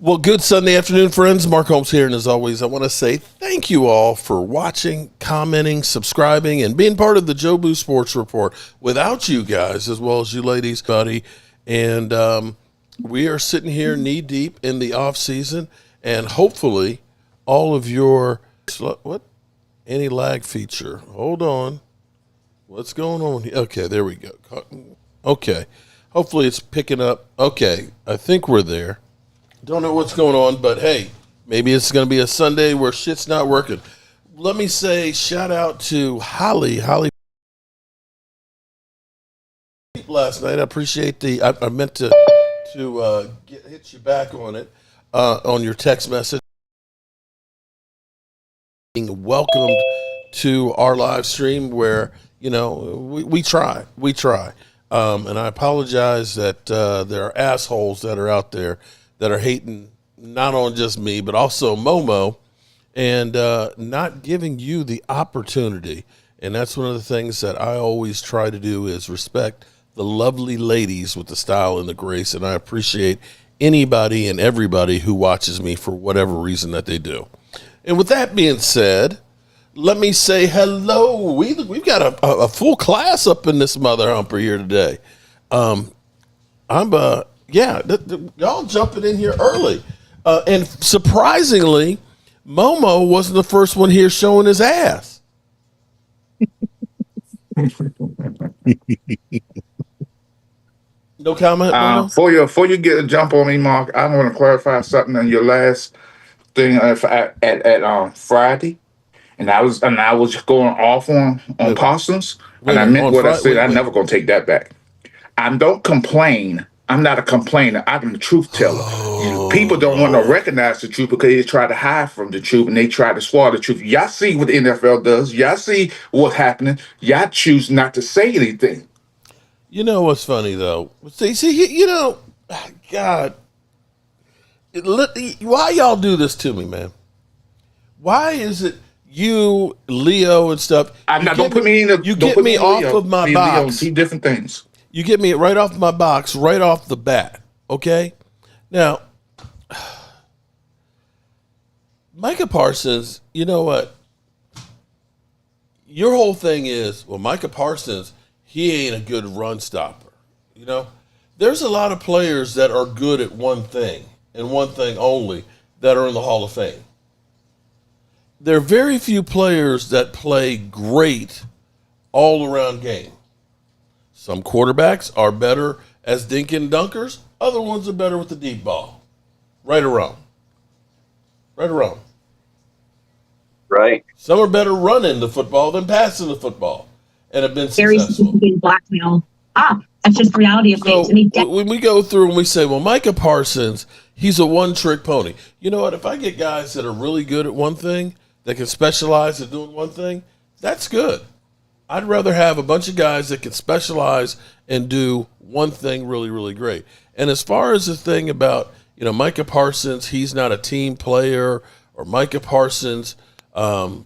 Well, good Sunday afternoon, friends. Mark Holmes here, and as always, I want to say thank you all for watching, commenting, subscribing, and being part of the Joe Boo Sports Report. Without you guys, as well as you ladies, buddy, and we are sitting here knee deep in the off season, and hopefully, all of your any lag feature. Hold on, what's going on here? Okay, there we go. Okay, hopefully it's picking up. Okay, I think we're there. Don't know what's going on, but hey, maybe it's going to be a Sunday where shit's not working. Let me say shout out to Holly. Holly last night. I appreciate I meant to hit you back on it on your text message. Being welcomed to our live stream where we try, and I apologize that there are assholes that are out there that are hating not on just me, but also Momo, and not giving you the opportunity. And that's one of the things that I always try to do is respect the lovely ladies with the style and the grace. And I appreciate anybody and everybody who watches me for whatever reason that they do. And with that being said, let me say hello. We've got a full class up in this mother humper here today. Y'all jumping in here early. And surprisingly, Momo wasn't the first one here showing his ass. No comment, Momo? Before you get a jump on me, Mark, I want to clarify something on your last thing at Friday. And I was going off on Parsons, and I meant what I said. I'm never going to take that back. I don't complain. I'm not a complainer. I'm a truth teller. People don't want to recognize the truth because they try to hide from the truth and they try to swallow the truth. Y'all see what the NFL does. Y'all see what's happening. Y'all choose not to say anything. You know what's funny though? God, why y'all do this to me, man? Why is it you, Leo, and stuff? Don't put me in the. You get me off of my box. Two different things. You get me right off my box, right off the bat, okay? Now, Micah Parsons, you know what? Your whole thing is, well, Micah Parsons, he ain't a good run stopper. There's a lot of players that are good at one thing and one thing only that are in the Hall of Fame. There are very few players that play great all-around game. Some quarterbacks are better as dink and dunkers. Other ones are better with the deep ball. Right or wrong? Right or wrong? Right. Some are better running the football than passing the football and have been successful. Blackmail. That's just the reality of things. When we go through and we say, well, Micah Parsons, he's a one-trick pony. You know what? If I get guys that are really good at one thing, that can specialize at doing one thing, that's good. I'd rather have a bunch of guys that can specialize and do one thing really, really great. And as far as the thing about, Micah Parsons, he's not a team player, or Micah Parsons, all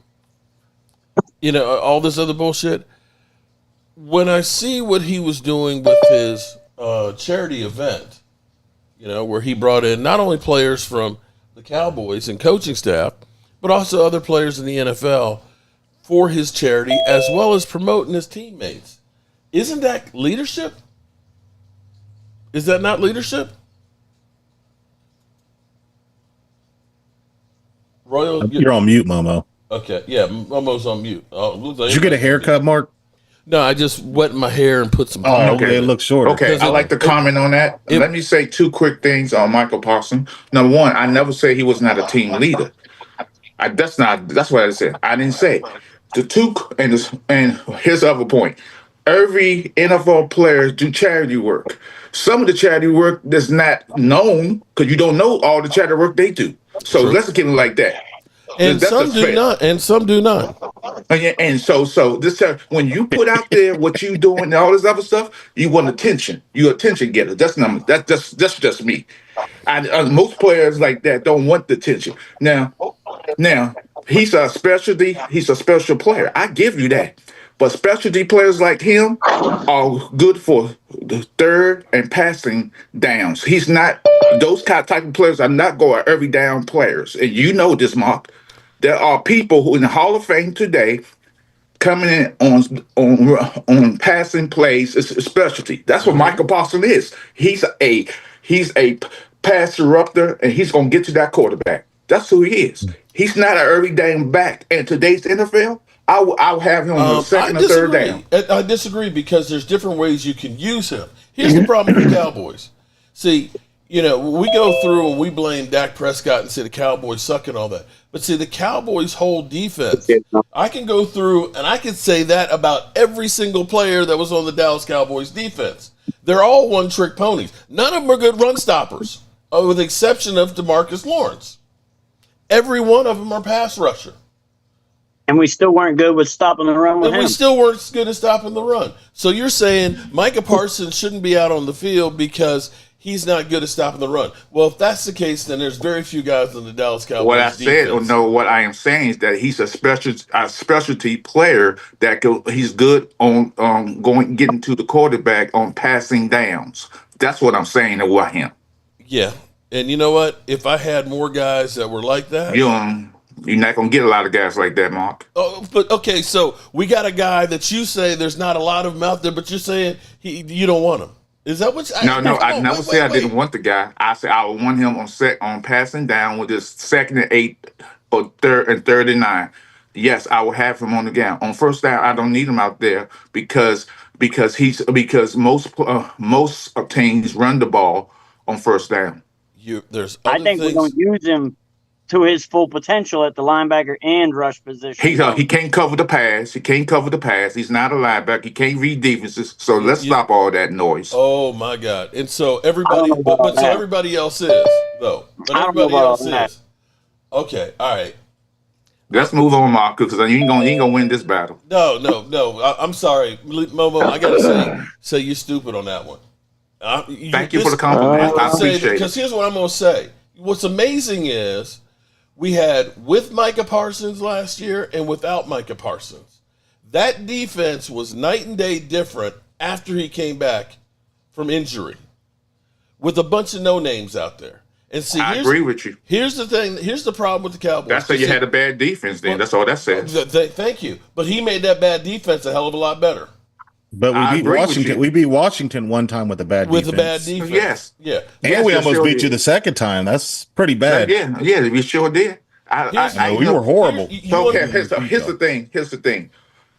this other bullshit. When I see what he was doing with his charity event, where he brought in not only players from the Cowboys and coaching staff, but also other players in the NFL for his charity, as well as promoting his teammates. Isn't that leadership? Is that not leadership? Royal, you're on mute, Momo. Okay, yeah, Momo's on mute. Did you get a haircut, Mark? No, I just wet my hair and put some. Okay, it looks shorter. Okay, I like to comment on that. Let me say two quick things on Michael Parsons. Number one, I never said he was not a team leader. That's what I said. I didn't say. The two, and here's the other point. Every NFL player do charity work. Some of the charity work that's not known because you don't know all the charity work they do. So let's get it like that. And some do not. And some do not. And so this when you put out there what you doing and all this other stuff, you want attention. You attention getter. That's just me. Most players like that don't want the attention. Now he's a specialty. He's a special player. I give you that. But specialty players like him are good for the third and passing downs. He's not those type of players are not going every down players. And you know this, Mark. There are people who in the Hall of Fame today coming in on passing plays is a specialty. That's what Michael Parsons is. He's a pass disruptor, and he's gonna get to that quarterback. That's who he is. He's not an every down back. In today's NFL, I'll have him on the second or third down. I disagree because there's different ways you can use him. Here's the problem with the Cowboys. See, we go through and we blame Dak Prescott and say the Cowboys suck and all that. But see, the Cowboys' whole defense, I can go through and I can say that about every single player that was on the Dallas Cowboys defense. They're all one-trick ponies. None of them are good run stoppers, with the exception of DeMarcus Lawrence. Every one of them are pass rusher. And we still weren't good with stopping the run with him. We still weren't good at stopping the run. So you're saying Micah Parsons shouldn't be out on the field because he's not good at stopping the run. Well, if that's the case, then there's very few guys in the Dallas Cowboys What I defense. said, what I am saying is that he's a specialty player he's good on getting to the quarterback on passing downs. That's what I'm saying about him. Yeah. And you know what? If I had more guys that were like that. You're not going to get a lot of guys like that, Mark. Oh, but okay, so we got a guy that you say there's not a lot of him out there, but you're saying you don't want him. Is that what? No, I never said I didn't want the guy. I said I would want him on passing down with his 2nd and 8 or 3rd and 9. Yes, I will have him on the ground. On first down, I don't need him out there because most teams run the ball on first down. I think we're going to use him to his full potential at the linebacker and rush position. He can't cover the pass. He's not a linebacker. He can't read defenses. So let's stop all that noise. Oh my God! And so everybody, so everybody else is though. But everybody else is. Okay, all right. Let's move on, Mark, because you ain't gonna win this battle. No. I'm sorry, Momo. I gotta say you're stupid on that one. Thank you for the compliment. I appreciate it. Because here's what I'm gonna say. What's amazing is we had with Micah Parsons last year and without Micah Parsons. That defense was night and day different after he came back from injury with a bunch of no-names out there. And see, I agree with you. Here's the thing. Here's the problem with the Cowboys. That's why you had a bad defense then. That's all that says. Thank you. But he made that bad defense a hell of a lot better. But we beat Washington. We beat Washington one time with a bad defense. With a bad defense. Yes. Yeah. And we almost beat you the second time. That's pretty bad. Yeah, we sure did. We were horrible. Here's the thing.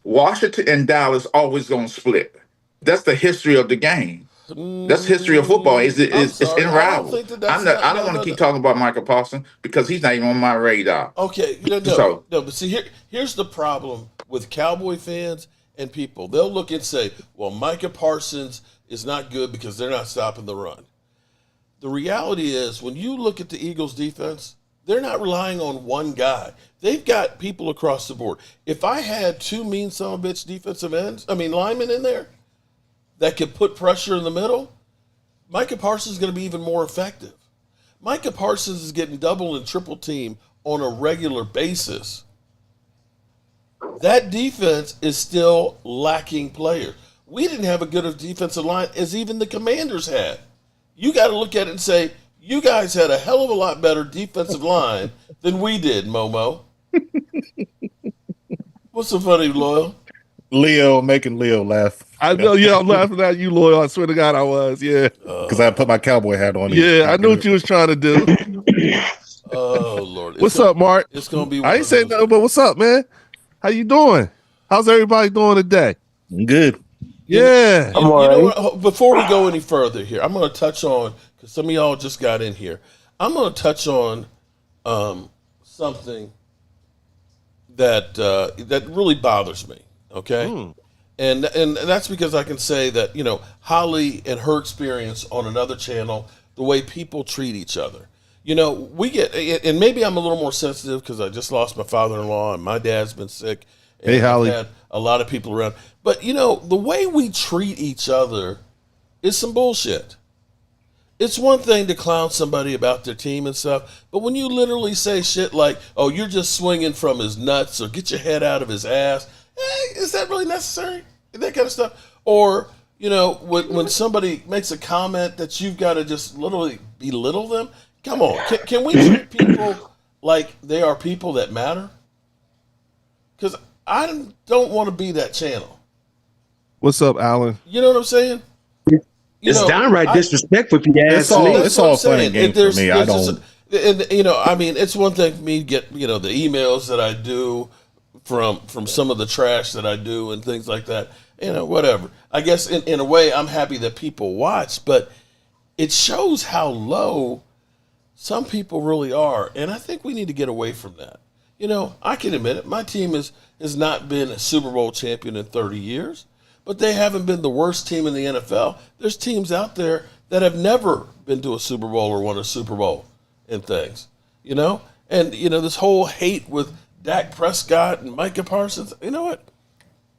Washington and Dallas always going to split. That's the history of the game. That's history of football. It's in rival. I don't want to keep talking about Michael Parsons because he's not even on my radar. Okay. But see, here's the problem with Cowboy fans and people. They'll look and say, well, Micah Parsons is not good because they're not stopping the run. The reality is when you look at the Eagles defense, they're not relying on one guy. They've got people across the board. If I had two mean son of a bitch linemen in there that could put pressure in the middle, Micah Parsons is going to be even more effective. Micah Parsons is getting double and triple team on a regular basis. That defense is still lacking players. We didn't have a good of defensive line as even the Commanders had. You got to look at it and say, you guys had a hell of a lot better defensive line than we did, Momo. What's so funny, Loyal? Making Leo laugh. I know, I'm laughing at you, Loyal. I swear to God I was, yeah. Because I put my cowboy hat on. Yeah, I knew what you was trying to do. Oh, Lord. What's up, Mark? It's going to be I ain't saying nothing, but what's up, man? How you doing? How's everybody doing today? Good. Yeah. You know what? Before we go any further here, I'm going to touch on, because some of y'all just got in here, I'm going to touch on something that really bothers me, okay? And that's because I can say that, Holly and her experience on another channel, the way people treat each other. We get, and maybe I'm a little more sensitive because I just lost my father-in-law and my dad's been sick. And hey, Holly. I've had a lot of people around. But, the way we treat each other is some bullshit. It's one thing to clown somebody about their team and stuff, but when you literally say shit like, oh, you're just swinging from his nuts or get your head out of his ass, is that really necessary? That kind of stuff. Or, when somebody makes a comment that you've got to just literally belittle them. Come on. Can we treat people like they are people that matter? Because I don't want to be that channel. What's up, Alan? You know what I'm saying? It's downright disrespectful if you ask me. It's all fun and games for me. I don't. It's one thing for me to get, the emails that I do from some of the trash that I do and things like that. Whatever. I guess in a way, I'm happy that people watch, but it shows how low some people really are, and I think we need to get away from that. I can admit it. My team has not been a Super Bowl champion in 30 years, but they haven't been the worst team in the NFL. There's teams out there that have never been to a Super Bowl or won a Super Bowl and things, And, this whole hate with Dak Prescott and Micah Parsons, you know what?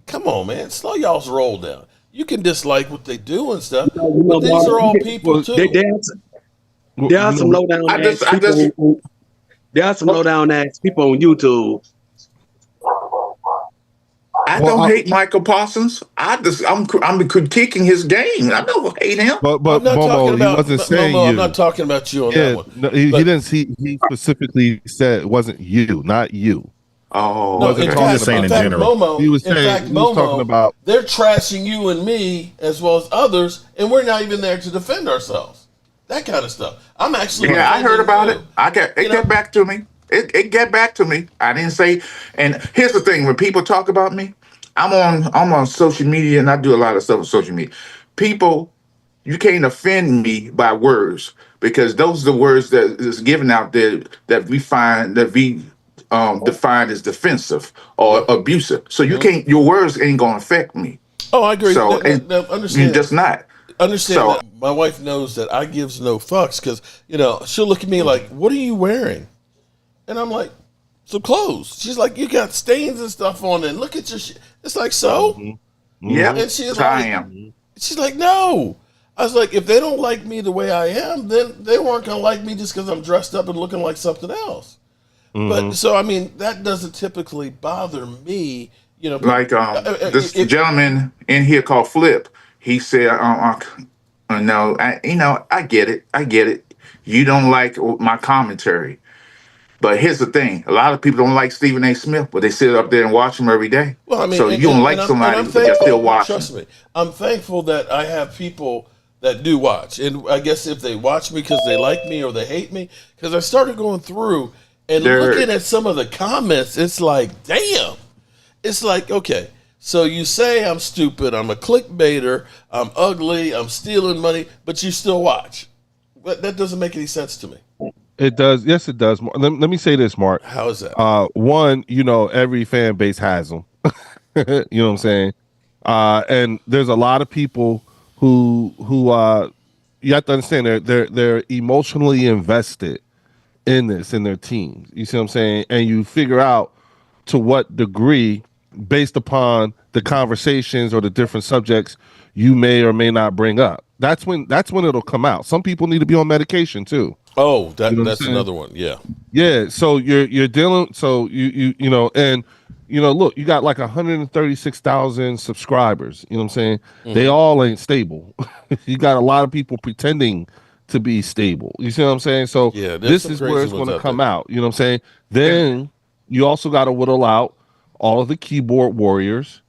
Come on, man. Slow y'all's roll down. You can dislike what they do and stuff, but these are all people, too. There are some low down ass people. There are some low down ass people on YouTube. I don't hate Michael Parsons. I'm critiquing his game. I don't hate him. But Momo, he wasn't saying you. I'm not talking about you on that one. No, he didn't. He specifically said it wasn't you, not you. Oh, no, I'm just saying in general. Momo, He was talking about they're trashing you and me as well as others, and we're not even there to defend ourselves. That kind of stuff. I'm actually. Yeah, I heard about it. It got back to me. It got back to me. I didn't say. And here's the thing: when people talk about me, I'm on social media, and I do a lot of stuff on social media. People, you can't offend me by words, because those are the words that is given out there that we define as defensive or abusive. So you can't. Your words ain't gonna affect me. Oh, I agree. So understand. You just not. Understand that my wife knows that I gives no fucks, because she'll look at me like, "What are you wearing?" And I'm like, "Some clothes." She's like, "You got stains and stuff on it. And look at your shit." It's like, so? Mm-hmm. Yeah, and she's like, I am. She's like, "No." I was like, if they don't like me the way I am, then they weren't gonna like me just because I'm dressed up and looking like something else. But so that doesn't typically bother me. Like this gentleman in here called Flip. He said, "No, I get it. I get it. You don't like my commentary, but here's the thing: a lot of people don't like Stephen A. Smith, but they sit up there and watch him every day. Well, I mean, so you don't like somebody, but they're still watching. Trust me, I'm thankful that I have people that do watch, and I guess if they watch me because they like me or they hate me, because I started going through and looking at some of the comments, it's like, damn. It's like, okay, so you say I'm stupid, I'm a clickbaiter, I'm ugly, I'm stealing money, but you still watch. But that doesn't make any sense to me. It does. Yes, it does. Let me say this, Mark. How is that? One, every fan base has them. You know what I'm saying? And there's a lot of people who you have to understand they're emotionally invested in this, in their teams. You see what I'm saying? And you figure out to what degree, based upon the conversations or the different subjects you may or may not bring up. That's when it'll come out. Some people need to be on medication too. Oh, that's another one. Yeah. Yeah. So you're dealing. So look, you got like 136,000 subscribers. You know what I'm saying? Mm-hmm. They all ain't stable. You got a lot of people pretending to be stable. You see what I'm saying? So this is where it's going to come out. You know what I'm saying? Then you also got to whittle out all of the keyboard warriors,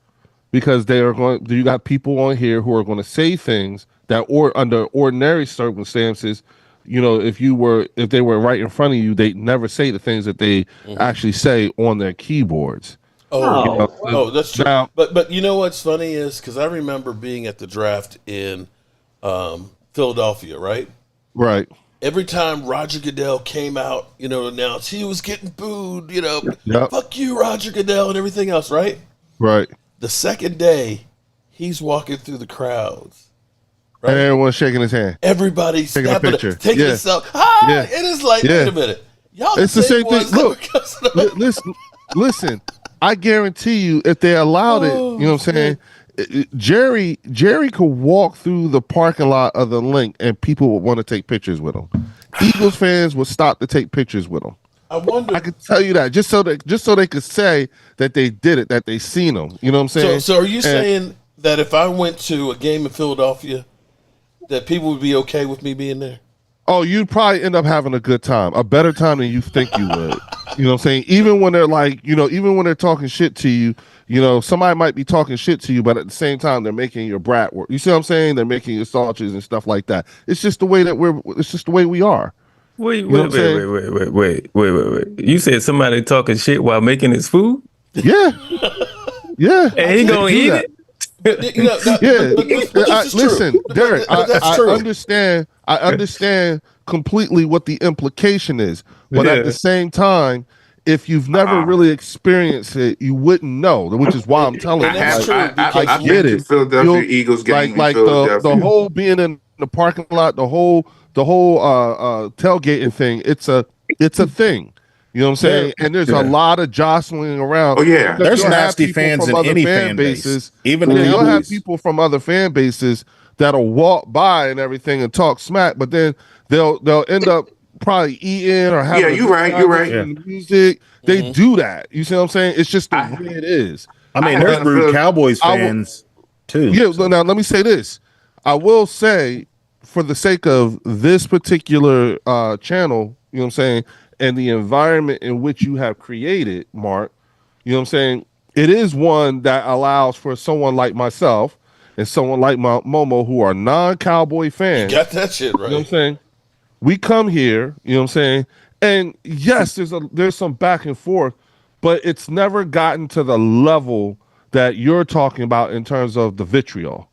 because you got people on here who are going to say things that, under ordinary circumstances, if they were right in front of you, they'd never say the things that they actually say on their keyboards. Oh, that's true. Now, but you know what's funny is, because I remember being at the draft in Philadelphia, right? Right. Every time Roger Goodell came out, to announce, he was getting booed, fuck you, Roger Goodell, and everything else, right? Right. The second day, he's walking through the crowds. Right? And everyone's shaking his hand. Everybody's taking a picture. Taking a selfie. And it's like, wait a minute. Y'all it's the same thing. Look, listen, I guarantee you, if they allowed it, you know what I'm saying? Jerry could walk through the parking lot of the Link and people would want to take pictures with him. Eagles fans would stop to take pictures with him. I could tell you that just so they could say that they did it, that they seen them. You know what I'm saying? So are you saying that if I went to a game in Philadelphia, that people would be okay with me being there? Oh, you'd probably end up having a good time, a better time than you think you would. You know what I'm saying? Even when they're like, even when they're talking shit to you, somebody might be talking shit to you, but at the same time, they're making your brat work. You see what I'm saying? They're making your sausages and stuff like that. It's just the way it's just the way we are. Wait. You said somebody talking shit while making his food? Yeah. Yeah. And he gonna eat it? Listen, Derek, I understand completely what the implication is, but at the same time, if you've never really experienced it, you wouldn't know. Which is why I'm telling you. I get it. Philadelphia Eagles game, like the whole being in the parking lot, the whole tailgating thing. It's a thing. You know what I'm saying? And there's a lot of jostling around. Oh yeah, there's nasty fans in any fan bases. Even you'll have people from other fan bases that'll walk by and everything and talk smack, but then they'll end up probably eating or having. You're right. Music. They do that. You see what I'm saying? It's just the way it is. I mean, there's rude Cowboys fans too. Yeah. So. Now let me say this. I will say, for the sake of this particular channel, you know what I'm saying, and the environment in which you have created, Mark, you know what I'm saying, it is one that allows for someone like myself and someone like Momo who are non-Cowboy fans. You got that shit right. You know what I'm saying? We come here, you know what I'm saying, and yes, there's some back and forth, but it's never gotten to the level that you're talking about in terms of the vitriol.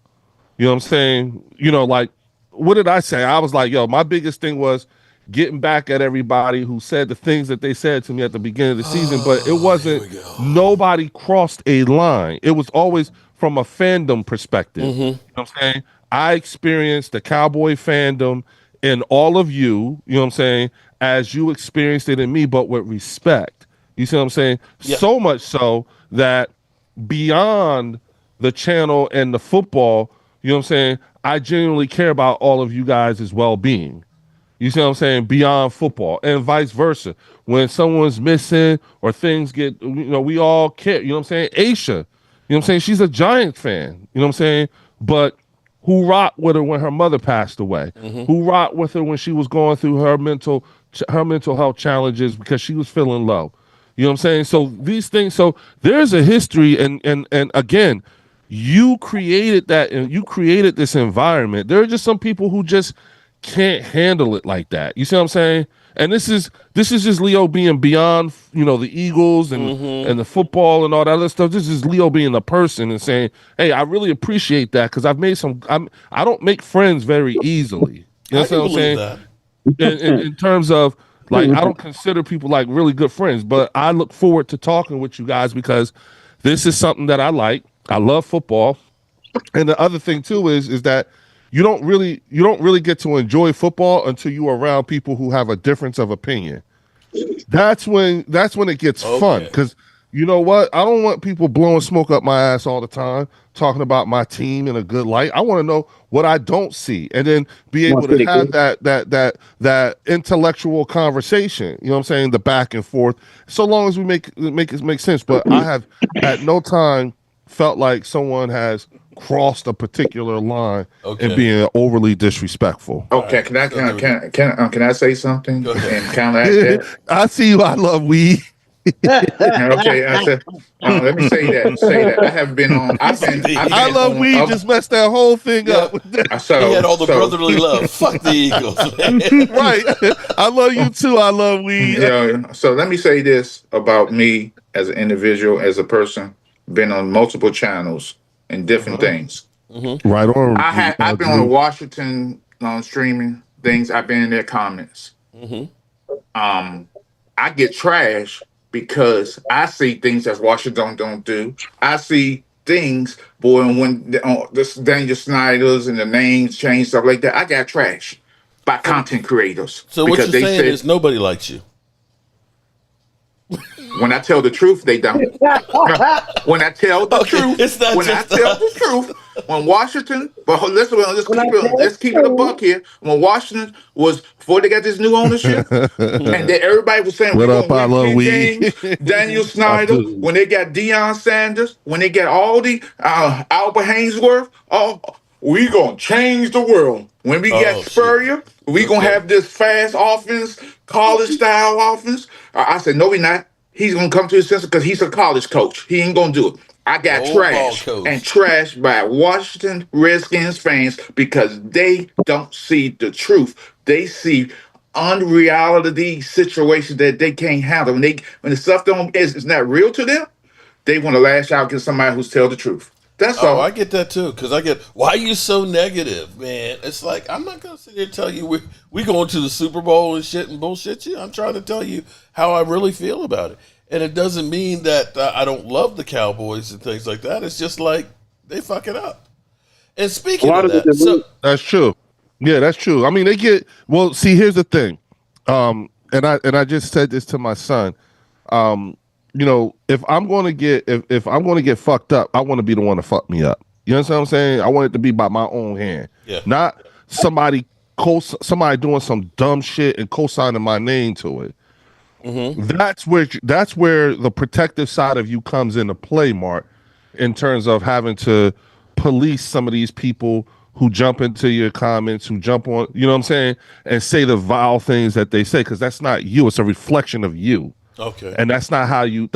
You know what I'm saying? Like, what did I say? I was like, my biggest thing was getting back at everybody who said the things that they said to me at the beginning of the season, but it wasn't, nobody crossed a line. It was always from a fandom perspective. You know what I'm saying? I experienced the Cowboy fandom in all of you, you know what I'm saying, as you experienced it in me, but with respect. You see what I'm saying? Yeah. So much so that beyond the channel and the football, you know what I'm saying, I genuinely care about all of you guys' well-being. You see what I'm saying? Beyond football and vice versa. When someone's missing or things get, we all care. You know what I'm saying? Aisha, you know what I'm saying? She's a Giants fan. You know what I'm saying? But who rocked with her when her mother passed away? Who rocked with her when she was going through her mental health challenges because she was feeling low? You know what I'm saying? So these things. So there's a history, and again, you created that, and you created this environment. There are just some people who just can't handle it like that. You see what I'm saying? And this is just Leo being beyond, the Eagles and the football and all that other stuff. This is Leo being a person and saying, hey, I really appreciate that because I've made I don't make friends very easily. You know what I'm saying? In terms of, like, I don't consider people like really good friends, but I look forward to talking with you guys because this is something that I like. I love football. And the other thing too is that you don't really get to enjoy football until you are around people who have a difference of opinion. That's when it gets fun, because you know what? I don't want people blowing smoke up my ass all the time, talking about my team in a good light. I want to know what I don't see, and then be able to have that intellectual conversation. You know what I'm saying? The back and forth, so long as we make it make sense. But I have at no time felt like someone has crossed a particular line and being overly disrespectful. Okay, can I say something? And kind of I see you. I love weed. Okay, I said, let me say that. I have been on. I love weed. Just messed that whole thing up. He had all the brotherly love. Fuck the Eagles, man. Right. I love you too. I love weed. Yeah. So let me say this about me as an individual, as a person. Been on multiple channels and different things. Right on. I've been on Washington streaming things. I've been in their comments. I get trash because I see things that Washington don't do. I see things, boy, and when this Daniel Snyder's and the names change, stuff like that, I got trash by content creators. So what you're saying is nobody likes you. When I tell the truth, they don't. When I tell the truth, when Washington, but listen, let's keep it a buck here. When Washington was before they got this new ownership, and then everybody was saying we're gonna win 10 games. Daniel Snyder, when they got Deion Sanders, when they got all the Albert Hainsworth, we gonna change the world. When we get Spurrier, we gonna have this fast offense, college style offense. I said, no, we not. He's gonna come to his senses because he's a college coach. He ain't gonna do it. I got trashed by Washington Redskins fans because they don't see the truth. They see unreality situations that they can't handle. When the stuff is not real to them, they want to lash out against somebody who's tell the truth. That's all. I get that too, because I get, why are you so negative, man? It's like, I'm not going to sit here and tell you we going to the Super Bowl and shit and bullshit you. I'm trying to tell you how I really feel about it. And it doesn't mean that I don't love the Cowboys and things like that. It's just like, they fuck it up. And speaking of that, that's true. Yeah, that's true. I mean, they get, well, see, here's the thing. And I just said this to my son. You know, if I'm going to get fucked up, I want to be the one to fuck me up. You know what I'm saying? I want it to be by my own hand, not somebody doing some dumb shit and co-signing my name to it. Mm-hmm. That's where the protective side of you comes into play, Mark, in terms of having to police some of these people who jump into your comments, who jump on, you know what I'm saying, and say the vile things that they say, because that's not you. It's a reflection of you. Okay. And that's not how you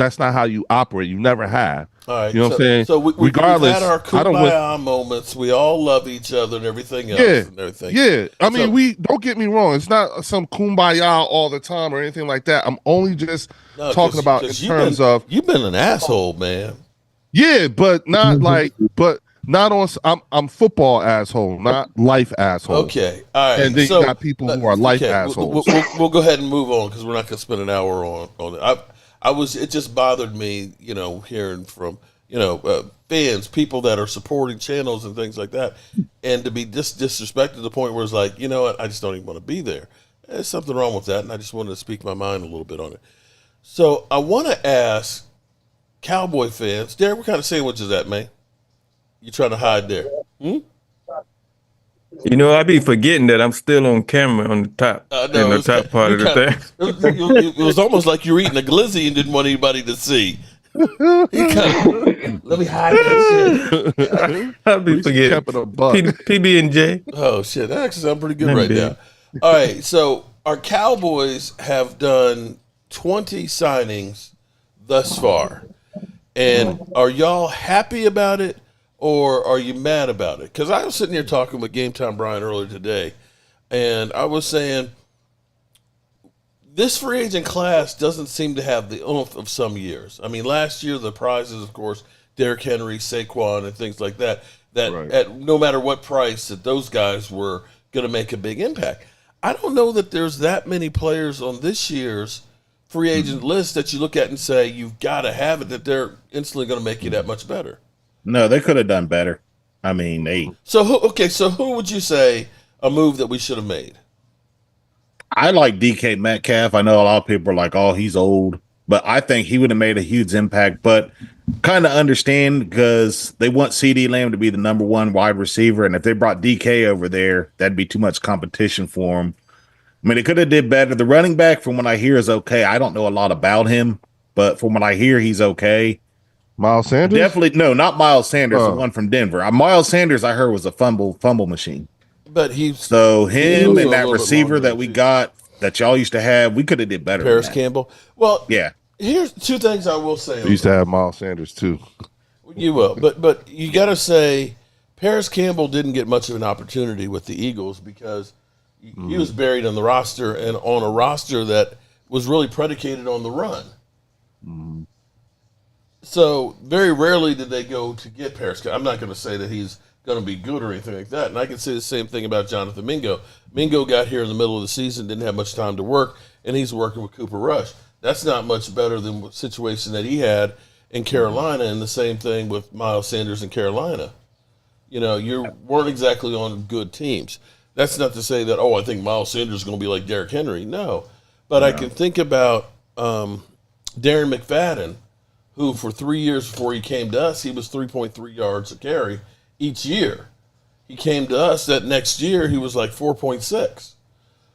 operate. You never have. All right. You know what I'm saying? So regardless, we've had our kumbaya moments. We all love each other and everything else. And everything. Yeah. I mean, we don't get me wrong. It's not some kumbaya all the time or anything like that. I'm only just talking about in terms of you've been an asshole, man. Yeah, but not not on. I'm football asshole, not life asshole. Okay, all right. And then you got people who are life assholes. We'll go ahead and move on because we're not going to spend an hour on it. It just bothered me, hearing from fans, people that are supporting channels and things like that, and to be disrespected to the point where it's like, you know what, I just don't even want to be there. There's something wrong with that, and I just wanted to speak my mind a little bit on it. So I want to ask Cowboy fans, Derek, what kind of sandwich is that, man? You trying to hide there? I be forgetting that I'm still on camera on the top, in the top part of the thing. It was almost like you were eating a glizzy and didn't want anybody to see. Let me hide that shit. I be forgetting. PB&J. Oh shit, that actually sounds pretty good right now. All right, so our Cowboys have done 20 signings thus far, and are y'all happy about it? Or are you mad about it? Because I was sitting here talking with Game Time Brian earlier today, and I was saying this free agent class doesn't seem to have the oomph of some years. I mean, last year the prizes, of course, Derrick Henry, Saquon, and things like that, at no matter what price, that those guys were going to make a big impact. I don't know that there's that many players on this year's free agent list that you look at and say, you've got to have it, that they're instantly going to make you that much better. No, they could have done better. I mean, So who would you say a move that we should have made? I like DK Metcalf. I know a lot of people are like, oh, he's old. But I think he would have made a huge impact. But kind of understand because they want CeeDee Lamb to be the number one wide receiver. And if they brought DK over there, that'd be too much competition for him. I mean, they could have did better. The running back, from what I hear, is okay. I don't know a lot about him. But from what I hear, he's okay. Miles Sanders? Definitely no, not Miles Sanders, the one from Denver. Miles Sanders, I heard, was a fumble machine. But him and that receiver that we got that y'all used to have, we could have did better. Paris Campbell. Well, yeah. Here's two things I will say. We used to have Miles Sanders too. You will, but you got to say Paris Campbell didn't get much of an opportunity with the Eagles because he was buried on the roster and on a roster that was really predicated on the run. Mm-hmm. So very rarely did they go to get Paris. I'm not going to say that he's going to be good or anything like that. And I can say the same thing about Jonathan Mingo. Mingo got here in the middle of the season, didn't have much time to work, and he's working with Cooper Rush. That's not much better than the situation that he had in Carolina, and the same thing with Miles Sanders in Carolina. You weren't exactly on good teams. That's not to say that, I think Miles Sanders is going to be like Derrick Henry. No. But I can think about Darren McFadden, who for 3 years before he came to us, he was 3.3 yards a carry each year. He came to us that next year, he was like 4.6.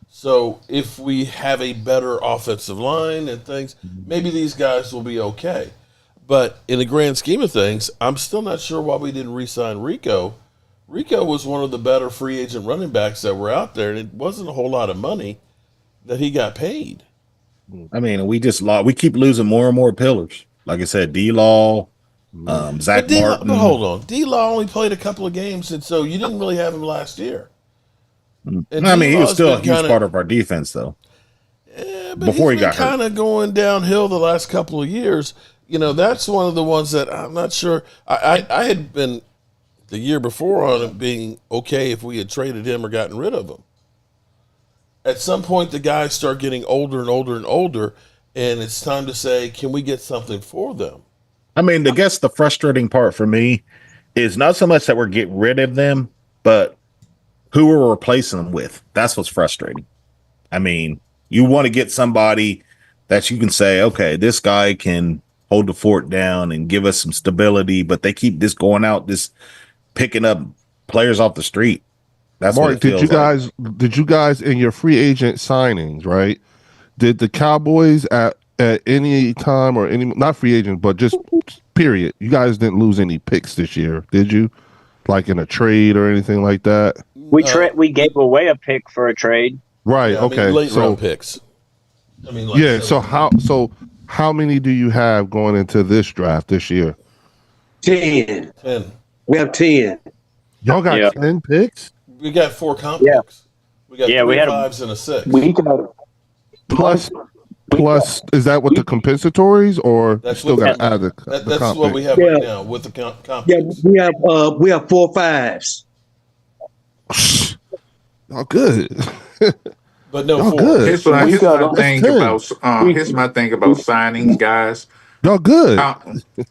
So if we have a better offensive line and things, maybe these guys will be okay. But in the grand scheme of things, I'm still not sure why we didn't re-sign Rico. Rico was one of the better free agent running backs that were out there, and it wasn't a whole lot of money that he got paid. I mean, we keep losing more and more pillars. Like I said, D-Law, Zach Martin. But hold on. D-Law only played a couple of games, and so you didn't really have him last year. And I mean, he was still a huge part of our defense, though. Yeah, but before he got kind of going downhill the last couple of years. You know, that's one of the ones that I'm not sure. I had been the year before on it being okay if we had traded him or gotten rid of him. At some point, the guys start getting older and older and older, and it's time to say, can we get something for them? I mean, I guess the frustrating part for me is not so much that we're getting rid of them, but who we're replacing them with. That's what's frustrating. I mean, you want to get somebody that you can say, okay, this guy can hold the fort down and give us some stability, but they keep just going out, just picking up players off the street. That's Mark, what it feels did you guys in your free agent signings, right? Did the Cowboys at any time or any, not free agents, but just period, you guys didn't lose any picks this year, did you? Like in a trade or anything like that? We gave away a pick for a trade. Right. Yeah, okay. Late round picks. I mean, yeah. So how many do you have going into this draft this year? 10. We have 10. Y'all got 10 picks? We got 4 comp picks. We got 3 5s and a 6. We got Plus, is that with the compensatories, or that's still got to add the that's comp what pick? we have right now with the comp. Yeah, we have 4 5s. Oh, good. But no, y'all 4. good. Here's my thing about signings, guys. Y'all good. A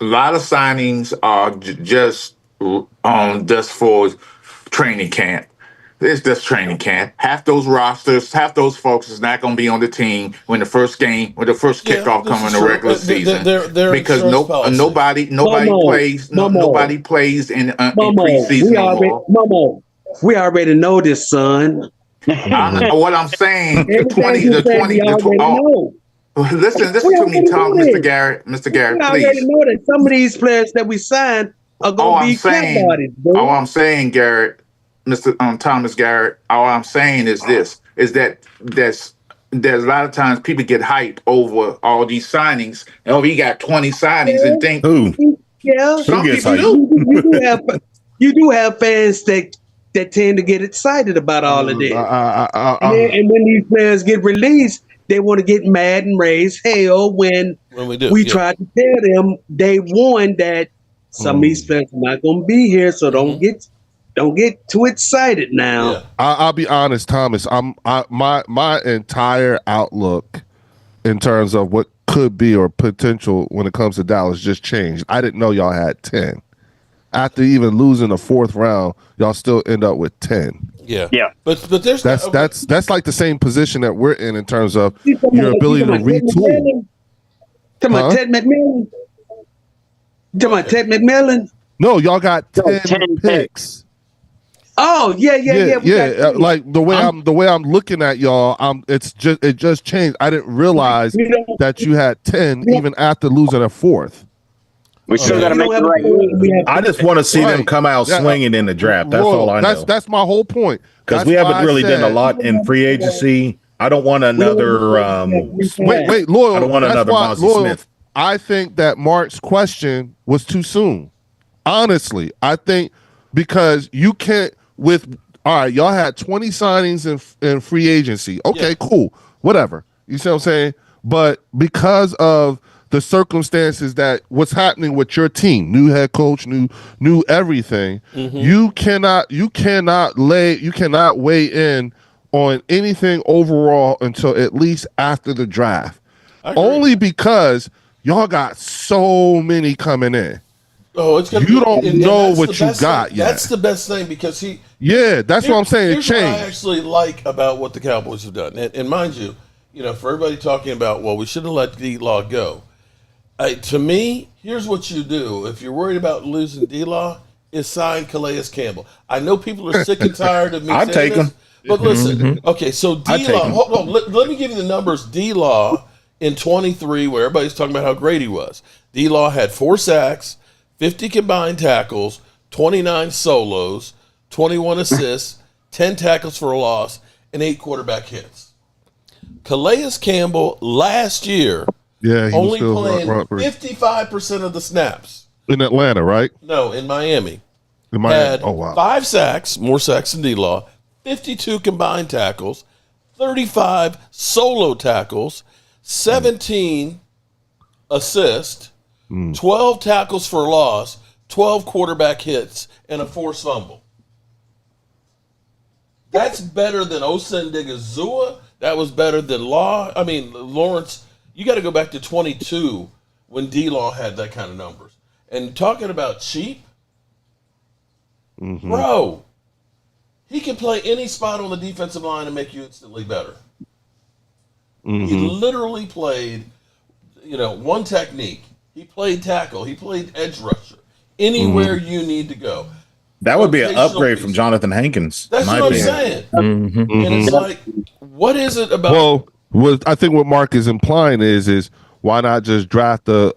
lot of signings are just for training camp. It's just training camp. Half those rosters, half those folks is not going to be on the team when the first kickoff come in the regular season. Because nobody plays in preseason anymore. We already know this, son. What I'm saying, listen to me, Mr. Garrett, please. We already know that some of these players that we signed are going to be camp bodies, bro. All I'm saying, Garrett, Mr. Thomas Garrett, all I'm saying is that there's a lot of times people get hyped over all these signings. Oh, he got 20 signings and think some people do. You do have fans that tend to get excited about all of this. And when these players get released, they want to get mad and raise hell when we try to tell them day one that some of these players are not going to be here, so don't get too excited now. Yeah. I'll be honest, Thomas. My entire outlook in terms of what could be or potential when it comes to Dallas just changed. I didn't know y'all had 10. After even losing the 4th round, y'all still end up with 10. Yeah. But there's that's like the same position that we're in terms of your ability to retool. Come on, Ted McMillan. Come on, Ted McMillan. No, y'all got 10 picks. Oh yeah. Like the way I'm looking at y'all, it just changed. I didn't realize that you had 10 even after losing a 4th. We still got to make the right move. I just want to see them come out swinging in the draft. That's all I know. That's my whole point. Because we haven't really done a lot in free agency. I don't want another. Wait, Loyal. I don't want another Mozzie Smith. I think that Mark's question was too soon. Honestly, I think because you can't all right, y'all had 20 signings in free agency. Okay, cool. Whatever. You see what I'm saying? But because of the circumstances that what's happening with your team, new head coach, new everything, you cannot weigh in on anything overall until at least after the draft. Only because y'all got so many coming in. Oh, it's gonna you don't know what you got yet. That's the best thing because that's what I'm saying. It changed. What I actually like about what the Cowboys have done, and mind you, for everybody talking about, well, we shouldn't have let D-Law go. To me, here's what you do. If you're worried about losing D-Law, is sign Calais Campbell. I know people are sick and tired of me saying take this, him. but listen. Okay, so D-Law, hold on. Let me give you the numbers. D-Law in 23, where everybody's talking about how great he was. D-Law had 4 sacks, 50 combined tackles, 29 solos, 21 assists, 10 tackles for a loss, and 8 quarterback hits. Calais Campbell last year only playing 55% of the snaps. In Atlanta, right? No, in Miami. Had 5 sacks, more sacks than D-Law, 52 combined tackles, 35 solo tackles, 17 assists, 12 tackles for loss, 12 quarterback hits, and a forced fumble. That's better than Osendigazua. That was better than Lawrence. You got to go back to 22 when D-Law had that kind of numbers. And talking about cheap, bro, he can play any spot on the defensive line and make you instantly better. He literally played, one technique. He played tackle. He played edge rusher. Anywhere you need to go. That would be an upgrade from Jonathan Hankins. That's what I'm saying. And it's like, what is it about? Well, I think what Mark is implying is why not just draft the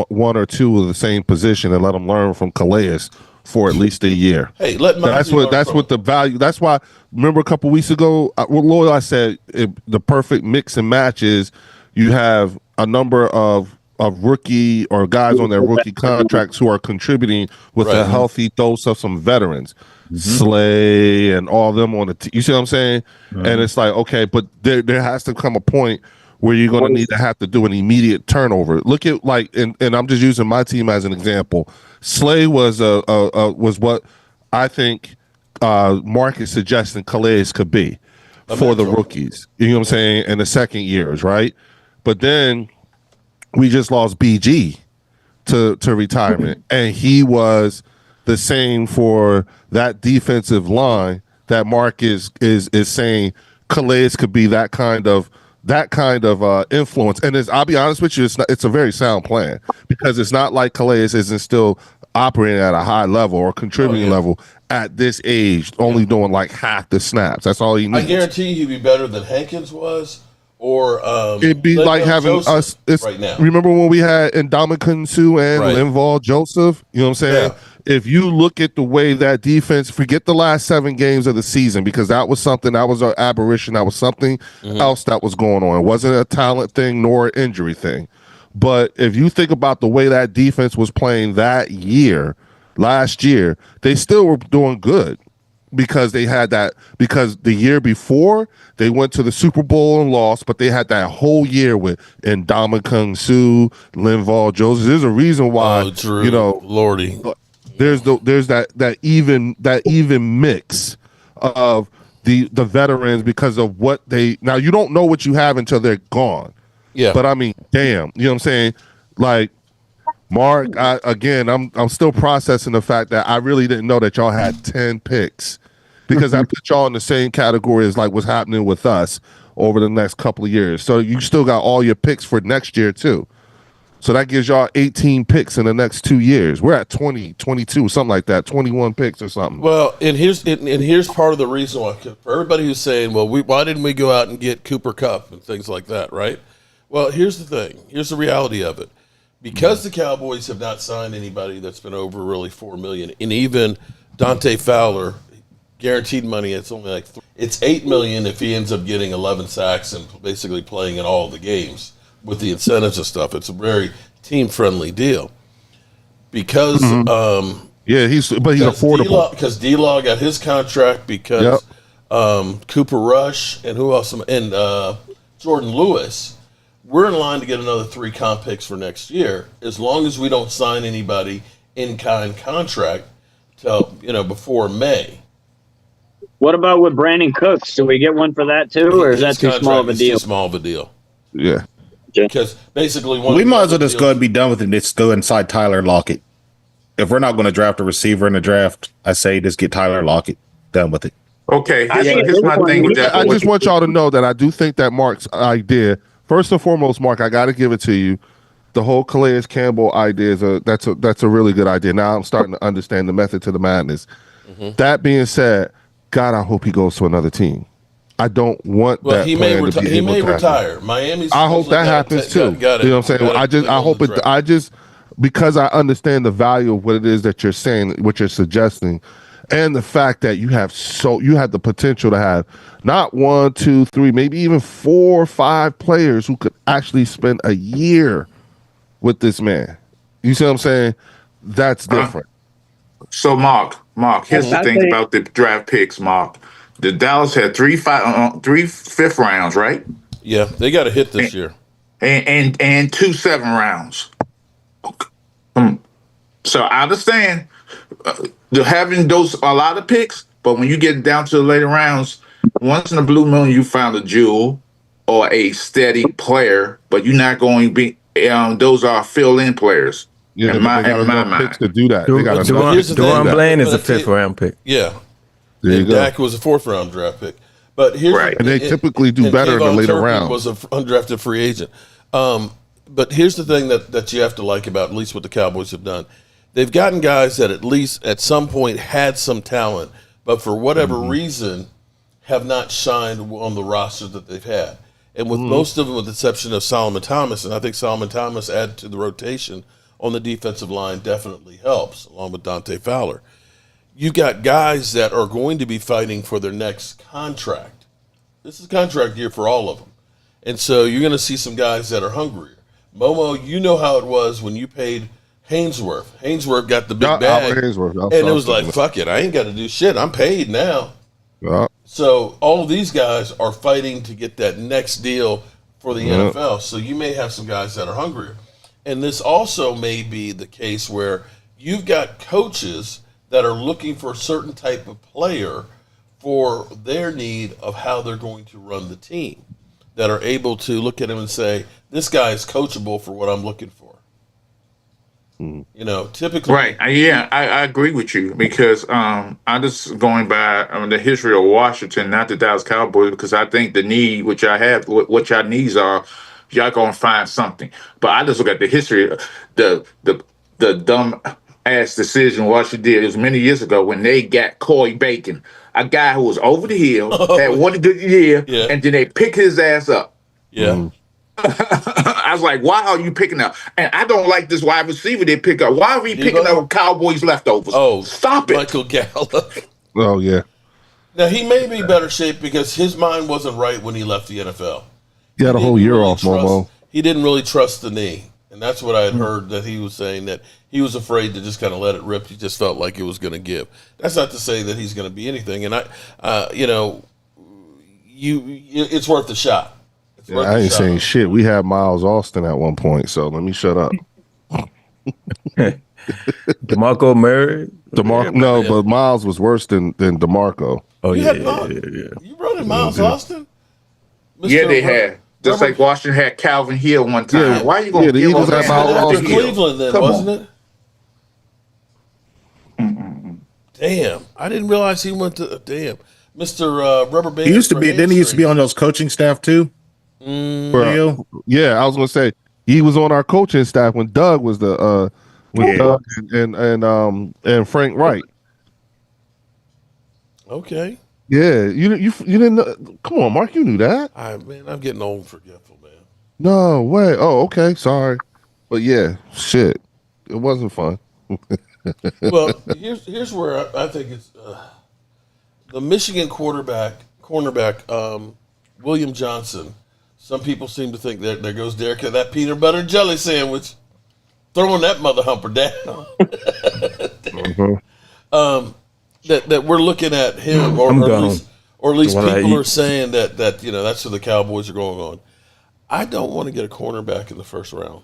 one or two of the same position and let them learn from Calais for at least a year. Hey, that's what the value. That's why. Remember a couple weeks ago, Lloyd, I said the perfect mix and match is you have a number of rookie or guys on their rookie contracts who are contributing with a healthy dose of some veterans. Slay and all them on the you see what I'm saying? And it's like, okay, but there has to come a point where you're going to need to have to do an immediate turnover. Look at and I'm just using my team as an example. Slay was was what I think Mark is suggesting Calais could be for the rookies. You know what I'm saying? In the second years, right? But then we just lost BG to retirement, and he was the same for that defensive line that Mark is saying Calais could be that kind of influence. And I'll be honest with you, it's a very sound plan because it's not like Calais isn't still operating at a high level or contributing level at this age, only doing like half the snaps. That's all he needs. I guarantee he'd be better than Hankins was. Or it'd be like having Joseph right now. Remember when we had Ndamukong Suh and Linval Joseph? You know what I'm saying? Yeah. If you look at the way that defense, forget the last 7 games of the season because that was something that was an aberration. That was something else that was going on. It wasn't a talent thing nor an injury thing. But if you think about the way that defense was playing last year, they still were doing good. Because they had that, because the year before they went to the Super Bowl and lost, but they had that whole year with Ndamukong Suh, Linval Joseph. There's a reason why, Lordy. There's that even mix of the veterans because of what they now you don't know what you have until they're gone. Yeah. But I mean, damn, you know what I'm saying? Like Mark, I'm still processing the fact that I really didn't know that y'all had 10 picks because I put y'all in the same category as like what's happening with us over the next couple of years. So you still got all your picks for next year too. So that gives y'all 18 picks in the next 2 years. We're at 20, 22, something like that, 21 picks or something. Well, and here's part of the reason why. For everybody who's saying, well, why didn't we go out and get Cooper Kupp and things like that, right? Well, here's the thing. Here's the reality of it. Because the Cowboys have not signed anybody that's been over really $4 million, and even Dante Fowler, guaranteed money, it's only like it's $8 million if he ends up getting 11 sacks and basically playing in all the games with the incentives and stuff. It's a very team friendly deal because he's affordable because D-Law got his contract because Cooper Rush and who else and Jordan Lewis. We're in line to get another 3 comp picks for next year, as long as we don't sign anybody in-kind contract till before May. What about with Brandon Cooks? Do we get one for that too, or is that too small of a deal? Too small of a deal. Yeah, because basically we might as well just go and be done with it. Just go inside Tyler Lockett. If we're not going to draft a receiver in the draft, I say just get Tyler Lockett. Done with it. Okay, here's my thing with that. I just want y'all to know that I do think that Mark's idea. First and foremost, Mark, I got to give it to you the whole Calais Campbell idea that's a really good idea. Now I'm starting to understand the method to the madness. That being said, God, I hope he goes to another team. I don't want that plan to be he able may to retire. happen. Miami's. I hope that happens too. You know what I'm saying? Because I understand the value of what it is that you're saying, what you're suggesting, and the fact that you have the potential to have not 1, 2, 3, maybe even 4 or 5 players who could actually spend a year with this man. You see what I'm saying? That's different. So Mark, here's the thing about the draft picks, Mark. The Dallas had 3 fifth rounds, right? Yeah, they got a hit this year, and 2 7 rounds. So I understand having a lot of picks, but when you get down to the later rounds, once in a blue moon you found a jewel or a steady player, but you're not going to be. Those are fill-in players. Yeah, in my mind. Picks to do that. Dewan Blaine is a 5th round pick. Yeah, there you go. Dak was a 4th round draft pick. But here's and they typically do better in the later rounds. Was an undrafted free agent. But here's the thing that you have to like about at least what the Cowboys have done. They've gotten guys that at least at some point had some talent, but for whatever reason have not shined on the roster that they've had. And with most of them, with the exception of Solomon Thomas, and I think Solomon Thomas added to the rotation on the defensive line definitely helps, along with Dante Fowler. You got guys that are going to be fighting for their next contract. This is contract year for all of them. And so you're going to see some guys that are hungrier. Momo, you know how it was when you paid Hainsworth. Hainsworth got the big bag. And it was like, fuck it, I ain't got to do shit. I'm paid now. Yeah. So all of these guys are fighting to get that next deal for the NFL. So you may have some guys that are hungrier. And this also may be the case where you've got coaches that are looking for a certain type of player for their need of how they're going to run the team, that are able to look at him and say, this guy is coachable for what I'm looking for. You know, typically. Right. Yeah, I agree with you because I'm just going by the history of Washington, not the Dallas Cowboys, because I think the need, which I have, what y'all needs are, y'all going to find something. But I just look at the history, the dumb ass decision Washington did. It was many years ago when they got Corey Bacon, a guy who was over the hill, had one good year, and then they pick his ass up. Yeah. I was like, why are you picking up? And I don't like this wide receiver they pick up. Why are we picking up Cowboys leftovers? Oh, stop it. Michael Gallup. Oh, yeah. Now, he may be better shape because his mind wasn't right when he left the NFL. He had a whole year off, Momo. He didn't really trust the knee. And that's what I had heard, that he was saying that he was afraid to just kind of let it rip. He just felt like it was going to give. That's not to say that he's going to be anything. And it's worth a shot. Yeah, I ain't saying shit. We had Miles Austin at one point, so let me shut up. DeMarco Murray? But Miles was worse than DeMarco. Oh, yeah. You brought in Miles Austin? Yeah, they had. Just like Washington had Calvin Hill one time. Yeah. Why are you going to the Eagles had Miles Austin? Cleveland then, wasn't it? Damn. I didn't realize he went to Mr. Rubber Band. He used to be. Didn't he used to be on those coaching staff too? Yeah, I was gonna say he was on our coaching staff when Doug was Doug and Frank Wright. Okay. Yeah, you didn't know. Come on, Mark, you knew that. I'm getting old and forgetful, man. No way. Oh, okay, sorry, but yeah, shit, it wasn't fun. Well, here's where I think it's the Michigan cornerback William Johnson. Some people seem to think that there goes Derek at that peanut butter and jelly sandwich, throwing that mother humper down. That we're looking at him, or at least people are saying that that's where the Cowboys are going on. I don't want to get a cornerback in the first round.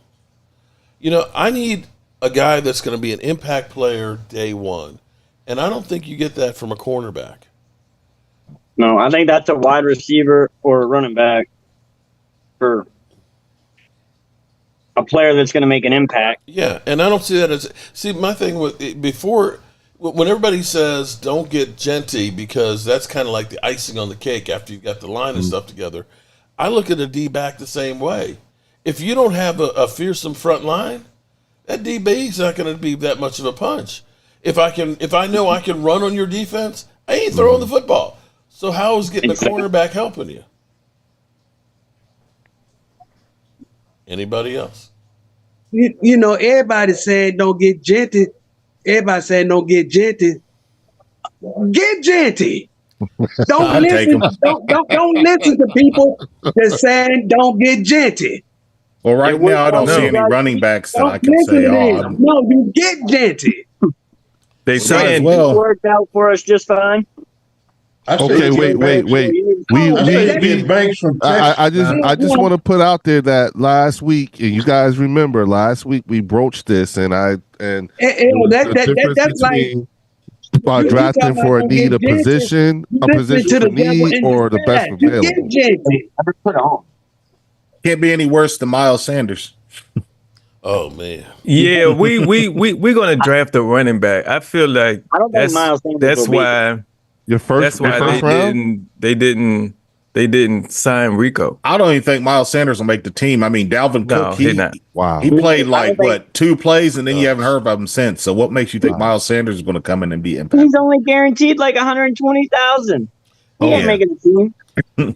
I need a guy that's going to be an impact player day one, and I don't think you get that from a cornerback. No, I think that's a wide receiver or a running back for a player that's going to make an impact. Yeah, and I don't see that as my thing when everybody says don't get Genty because that's kind of like the icing on the cake after you've got the line and stuff together. I look at a D-back the same way. if you don't have a fearsome front line, that DB's not going to be that much of a punch. If I know I can run on your defense, I ain't throwing the football. So how is getting a cornerback helping you? Anybody else? You know, everybody saying don't get Genty. Everybody saying don't get Genty. Get Genty. Don't listen. Don't listen to people that saying don't get Genty. Well, right now I don't see any running backs that I can say. No, you get Genty. They saying it worked out for us just fine. Okay, wait. I just want to put out there that last week, and you guys remember last week we broached this, that's like drafting for a need, a position for need, or the best available. Can't be any worse than Miles Sanders. Oh man, yeah, we're gonna draft a running back. I feel like I don't think Miles Sanders that's why. That's why they didn't sign Rico. I don't even think Miles Sanders will make the team. I mean, Dalvin Cook, he played like 2 plays, and then you haven't heard of him since. So what makes you think Miles Sanders is going to come in and be impactful? He's only guaranteed like $120,000. He ain't making the team.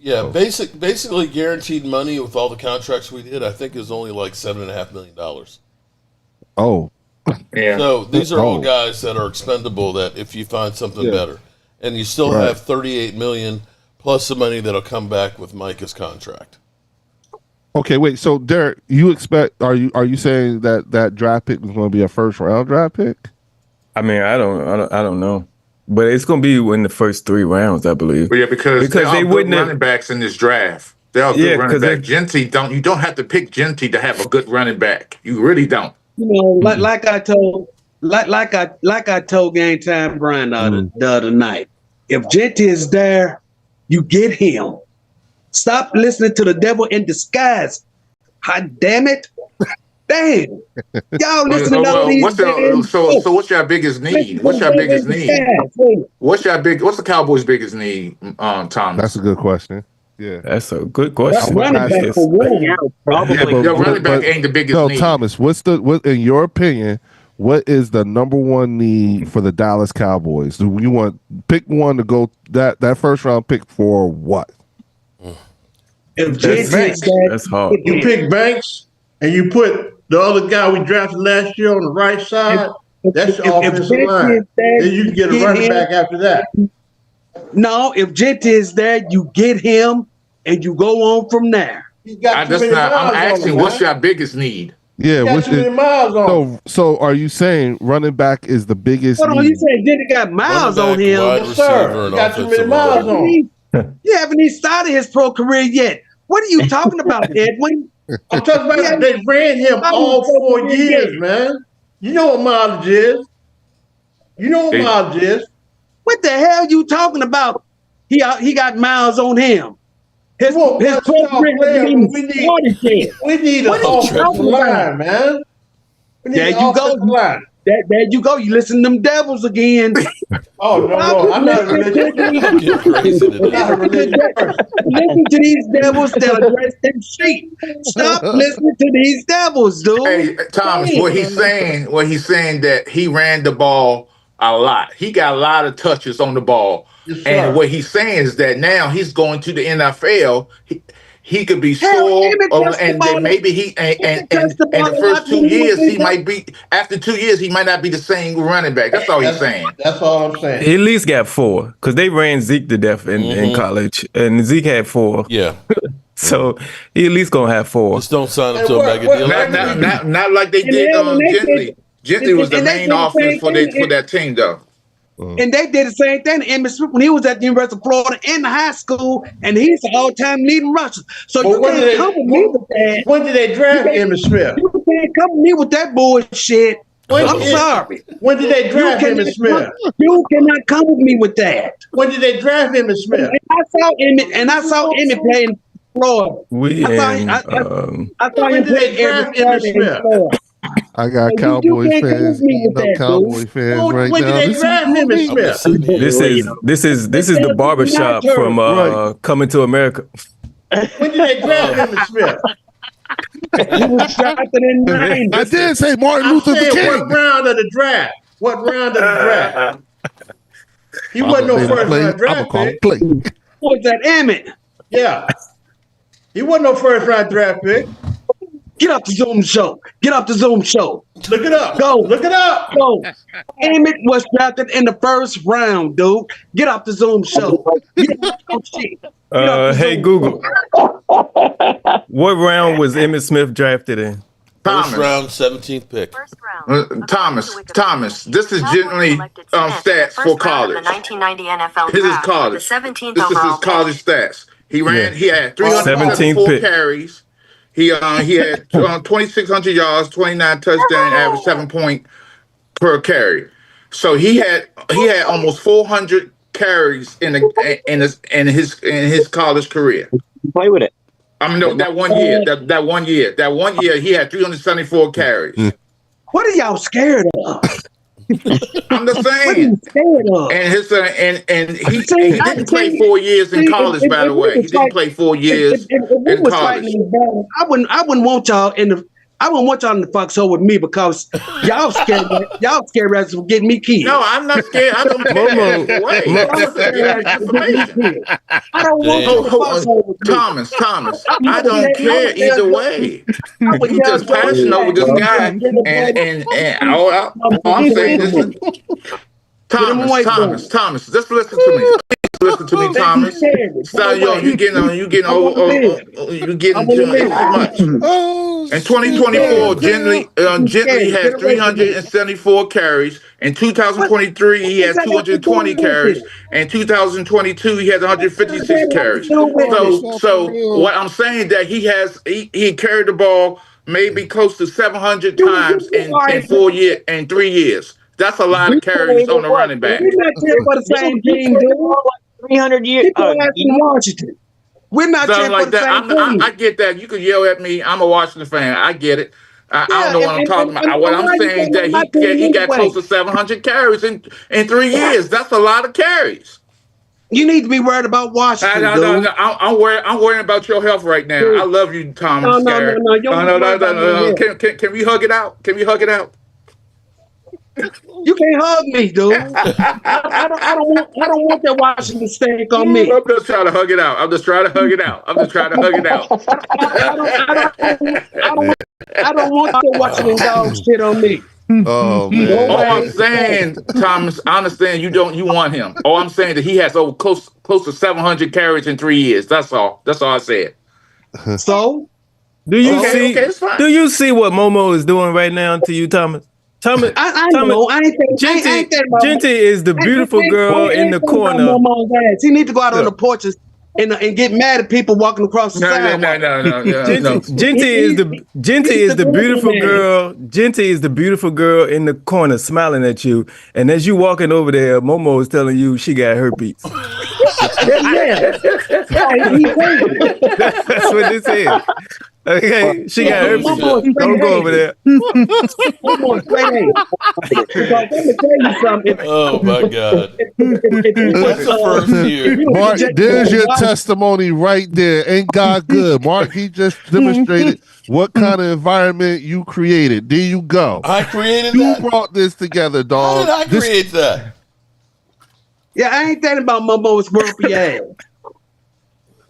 Yeah, basically guaranteed money with all the contracts we did. I think is only like $7.5 million. Oh, yeah. So these are all guys that are expendable. That if you find something better. And you still have $38 million plus the money that'll come back with Micah's contract. Okay, wait. So Derek, you expect? Are you saying that draft pick was going to be a first round draft pick? I mean, I don't know, but it's going to be in the first 3 rounds, I believe. Well, yeah, because they wouldn't running backs in this draft. They're good running back. Genty you don't have to pick Genty to have a good running back. You really don't. You know, like I told Game Time Brian the other night. If Genty is there, you get him. Stop listening to the devil in disguise. Hot damn it. Damn. Y'all listen to all these So what's your biggest need? What's the Cowboys' biggest need, Thomas? That's a good question. Yeah. That's a good question. Running back for running back ain't the biggest need. Thomas, what in your opinion, what is the number one need for the Dallas Cowboys? Do you want pick one to go that first round pick for what? That's hard. You pick Banks and you put the other guy we drafted last year on the right side. That's your offensive line. Then you can get a running back after that. No, if Genty is there, you get him and you go on from there. I'm asking, what's your biggest need? Yeah, so are you saying running back is the biggest? Hold on, you said Genty got miles on him, yes, sir. Got too many miles on him. You haven't even started his pro career yet. What are you talking about, Edwin? I'm talking about they ran him all 4 years, man. You know what mileage is. What the hell are you talking about? He got miles on him. His pro career we need an offensive line, man. There you go. There you go. You listen to them devils again. Oh no, I'm not religious. Listen to these devils that address them sheep. Stop listening to these devils, dude. Hey, Thomas, what he's saying that he ran the ball a lot. He got a lot of touches on the ball. Yes, and what he's saying is that now he's going to the NFL. He could be sore, and then maybe and the first 2 years he might be. After 2 years, he might not be the same running back. That's all he's saying. That's all I'm saying. He at least got 4 because they ran Zeke to death in college, and Zeke had 4. Yeah. So he at least gonna have 4. Just don't sign him to a mega deal. Not like they did Gently. Gently was the main offense for that team, though. And they did the same thing to Emmitt Smith when he was at the University of Florida in high school, and he's an all-time leading rusher. So you can't come with me with that. When did they draft Emmitt Smith? You can't come with me with that bullshit. I'm sorry. When did they draft Emmitt Smith? You cannot come with me with that. When did they draft Emmitt Smith? And I saw Emmitt play in Florida. I saw him play every Saturday in Florida. I got Cowboys fans eating up Cowboy fans right now. This is the barbershop from Coming to America. When did they draft Emmitt Smith? He was drafted in 90. I did say Martin Luther King. What round of the draft? What round of the draft? He wasn't no first round draft pick. Was that Emmett? Yeah. He wasn't no first round draft pick. Get off the Zoom show. Get off the Zoom show. Look it up. Go. Look it up. Go. Emmett was drafted in the first round, dude. Get off the Zoom show. Hey, Google. What round was Emmitt Smith drafted in? First round, 17th pick. Thomas. This is generally stats for college. The 1990 NFL This is draft. college. The 17th This is his overall college stats. He had 17th 374 pick. carries. He had 2,600 yards, 29 touchdowns, average 7 point per carry. So he had almost 400 carries in his college career. Play with it. I mean, no, that one year he had 374 carries. What are y'all scared of? I'm just saying. And he didn't play 4 years in college, by the way. He didn't play 4 years in college. I wouldn't want y'all in the Fox hole with me because y'all scared. Y'all scared of getting me killed. No, I'm not scared. I don't care either way. I don't want you in the Fox hole with me. Thomas, I don't care either way. You just passionate over this guy, and all I'm saying is, Thomas, just listen to me. Listen to me, Thomas. Stop, you getting old. You getting too much. In 2024, Gently had 374 carries. In 2023, he had 220 carries. In 2022, he has 156 carries. So what I'm saying that he carried the ball maybe close to 700 times in 3 years. That's a lot of carries on the running back. We're not cheering for the same team, dude. 300 years. People in Washington. We're not cheering for the same team. I get that. You can yell at me. I'm a Washington fan. I get it. I don't know what I'm talking about. What I'm saying that he got close to 700 carries in 3 years. That's a lot of carries. You need to be worried about Washington. No. I'm worrying about your health right now. I love you, Thomas. No. Can we hug it out? Can we hug it out? You can't hug me, dude. I don't want that Washington stink on me. I'm just trying to hug it out. I don't want that Washington dog shit on me. Oh man! All I'm saying, Thomas, I understand you want him. All I'm saying that he has close to 700 carries in 3 years. That's all. That's all I said. So, do you see what Momo is doing right now to you, Thomas? Thomas, I know. I ain't Genty is the beautiful girl in the corner. He need to go out on the porches and get mad at people walking across the sidewalk. No. Genty is the beautiful girl. Genty is the beautiful girl in the corner smiling at you. And as you walking over there, Momo is telling you she got herpes. Yeah. That's what this is. Okay, she got herpes. Don't go over there. Oh my God! That's the first year. Mark, there's your testimony right there. Ain't God good, Mark? He just demonstrated what kind of environment you created. There you go. I created you that. You brought this together, dog. How did I create that? Yeah, I ain't thinking about Momo's grumpy ass.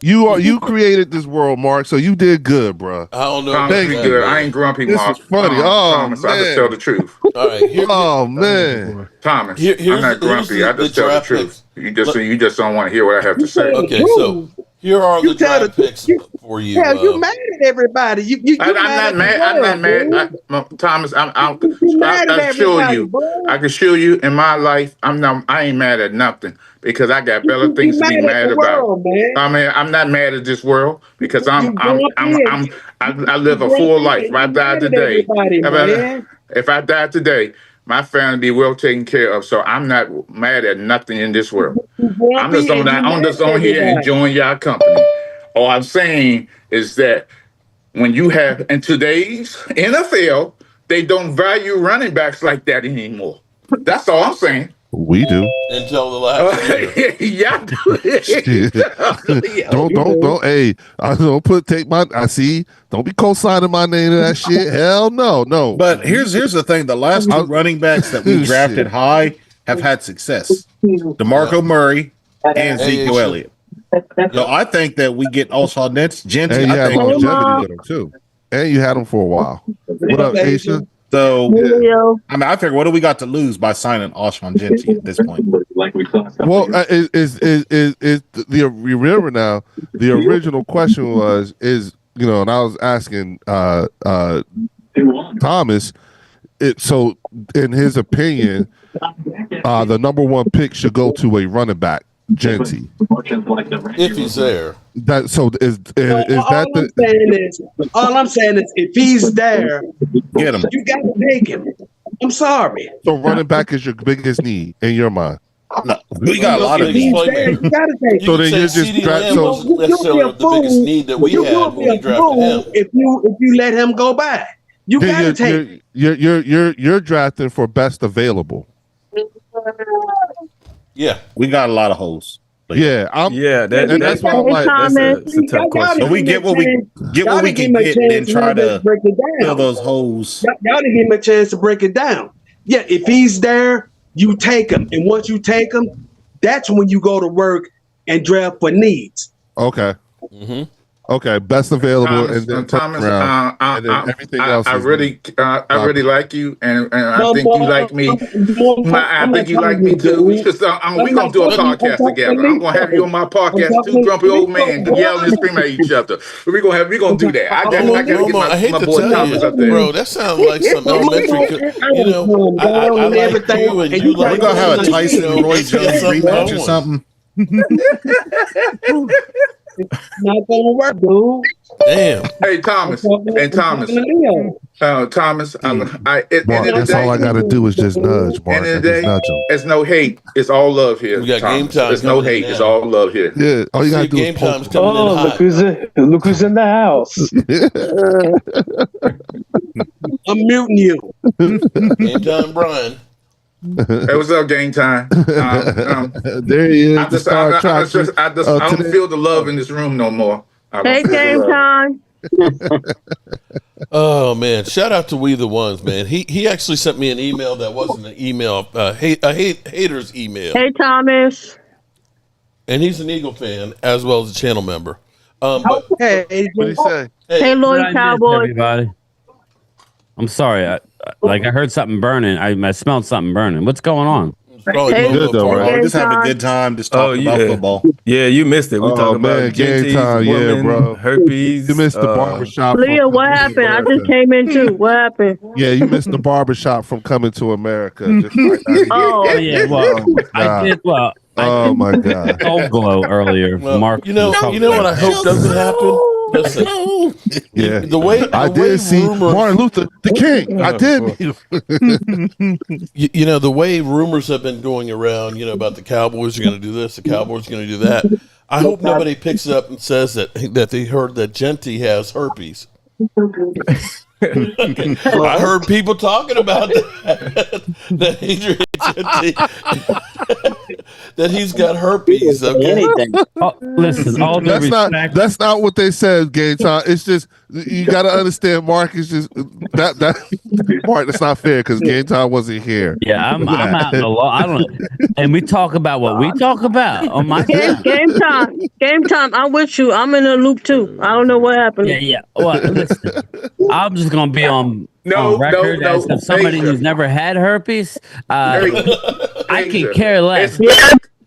You created this world, Mark, so you did good, bro. I don't know. Thank you. Good. I ain't grumpy, Mark. This is funny. Thomas, man. I just tell the truth. All right. Man. Thomas, I'm not grumpy. I just tell the truth. You just don't want to hear what I have to say. Okay, so here are the draft picks for you. Yeah, you mad at everybody. I'm not mad. Thomas, I can show you in my life. I ain't mad at nothing because I got better things to be mad about. I mean, I'm not mad at this world because I live a full life. If I die today, if I die today, my family be well taken care of. So I'm not mad at nothing in this world. I'm just on here enjoying y'all company. All I'm saying is that when you have in today's NFL, they don't value running backs like that anymore. That's all I'm saying. We do. Until the last year. Yeah. Don't. Hey, I don't take my. I see. Don't be co-signing my name to that shit. Hell no. But here's the thing: the last two running backs that we drafted high have had success. DeMarco Murray and Ezekiel Elliott. So I think that we get also Genty. And you had longevity with him too, and you had him for a while. What up, Aisha? So, I mean, I figure, what do we got to lose by signing Alshon Genty at this point? Well, is the remember now? The original question was, and I was asking Thomas. So, in his opinion, the number one pick should go to a running back, Genty, if he's there. That so is that all I'm saying is if he's there, get him. You got to take him. I'm sorry. So running back is your biggest need in your mind. No, we got a lot of these. You got to take him. So then you're just wasn't necessarily the biggest need that we had when we drafted him. If you let him go by, you got to take. You're drafting for best available. Yeah, we got a lot of holes. Yeah, that's why I'm like, that's a tough question. So we get what we can get, and then try to fill those holes. Y'all didn't give him a chance to break it down. Yeah, if he's there, you take him, and once you take him, that's when you go to work and draft for needs. Okay. Mm-hmm. Okay, best available, and then Thomas, and then everything else. I really like you, and I think you like me. I think you like me too. We gonna do a podcast together. I'm gonna have you on my podcast. Two grumpy old men yelling and screaming at each other. We gonna do that. I gotta get my boy Thomas up there, bro. That sounds like some elementary. I like you, and you like. We gonna have a Tyson and Roy Jones rematch or something. It's not gonna work, dude. Damn. Hey, Thomas. Thomas. That's all I gotta do is just nudge, Mark. End of the day, it's no hate. It's all love here. We got game time. It's no hate. It's all love here. Yeah. All you gotta do game is time's coming in hot. Look who's in the house. I'm muting you. Game time, Brian. Hey, what's up, game time? There he is. I don't feel the love in this room no more. Hey, game time. Oh man! Shout out to We the Ones, man. He actually sent me an email that wasn't an email, a hater's email. Hey, Thomas. And he's an Eagle fan as well as a channel member. Hey, what did he say? Hey, Lloyd Cowboy. Everybody. I'm sorry. I heard something burning. I smelled something burning. What's going on? Hey, good though, right? We're just having a good time just talking about football. Yeah, you missed it. We talking about game time. Yeah, bro. Herpes. You missed the barbershop. Leah, what happened? I just came in too. What happened? Yeah, you missed the barbershop from Coming to America. Oh yeah. Well, I did. Well, oh my God. Gold glow earlier. Well, Mark. You know what I hope doesn't happen. Listen, yeah, the way I did see Martin Luther the King. I did. The way rumors have been going around, about the Cowboys are going to do this, the Cowboys are going to do that. I hope nobody picks it up and says that they heard that Genty has herpes. Okay. I heard people talking about that Adrian Genty, that he's got herpes. Okay, listen, that's not what they said, Game Time. It's just you got to understand. Mark is just that Mark. That's not fair because Game Time wasn't here. Yeah, I'm out in the law. I don't. And we talk about what we talk about on my game time. Game time. I'm with you. I'm in a loop too. I don't know what happened. Yeah. Well, listen, I'm just gonna be on record as somebody who's never had herpes. I can care less.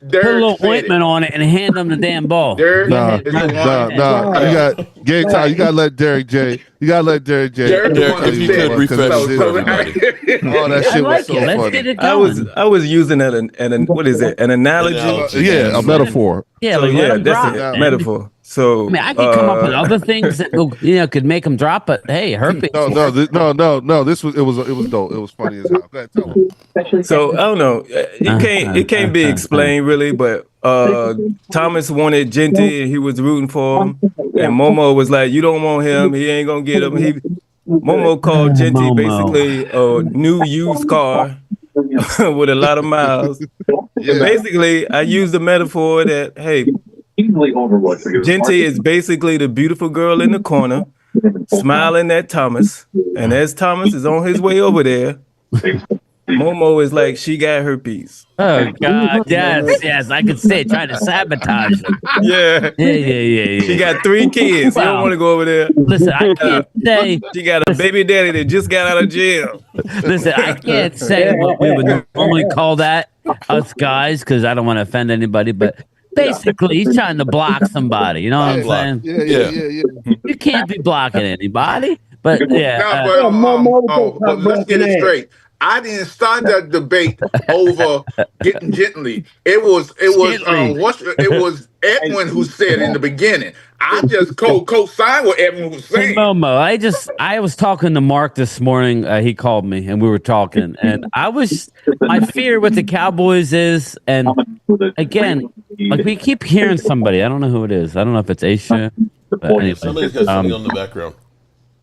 Put a little ointment on it and hand them the damn ball. No. You got Game Time. You gotta let Derek J. Derek, if you could refresh everybody. Oh, that shit was so Let's funny. get it going. I was using an what is it? An analogy? Yeah, a metaphor. Yeah, so that's a metaphor. So I mean, I can come up with other things that could make them drop. But hey, herpes. No. This was dope. It was funny as hell. Go ahead, tell me. So I don't know. It can't be explained really, but Thomas wanted Genty and he was rooting for him, and Momo was like, "You don't want him. He ain't gonna get him." Momo called Genty basically a new used car, with a lot of miles. Basically, I use the metaphor that, hey, Genty is basically the beautiful girl in the corner, smiling at Thomas. And as Thomas is on his way over there, Momo is like, she got herpes. Oh God! Yes, I could see it trying to sabotage him. Yeah. She got 3 kids. You don't want to go over there. Listen, I can't say she got a baby daddy that just got out of jail. Listen, I can't say what we would normally call that, us guys, because I don't want to offend anybody, but basically he's trying to block somebody. You know what I'm saying? Yeah. You can't be blocking anybody, but yeah. But let's get it straight. I didn't start that debate over getting gently. It was Edwin who said in the beginning. I just co-signed what Edwin was saying. Momo, I was talking to Mark this morning. He called me and we were talking, and my fear with the Cowboys is, and again, like we keep hearing somebody. I don't know who it is. I don't know if it's Aisha. But anyway, somebody's got something on the background.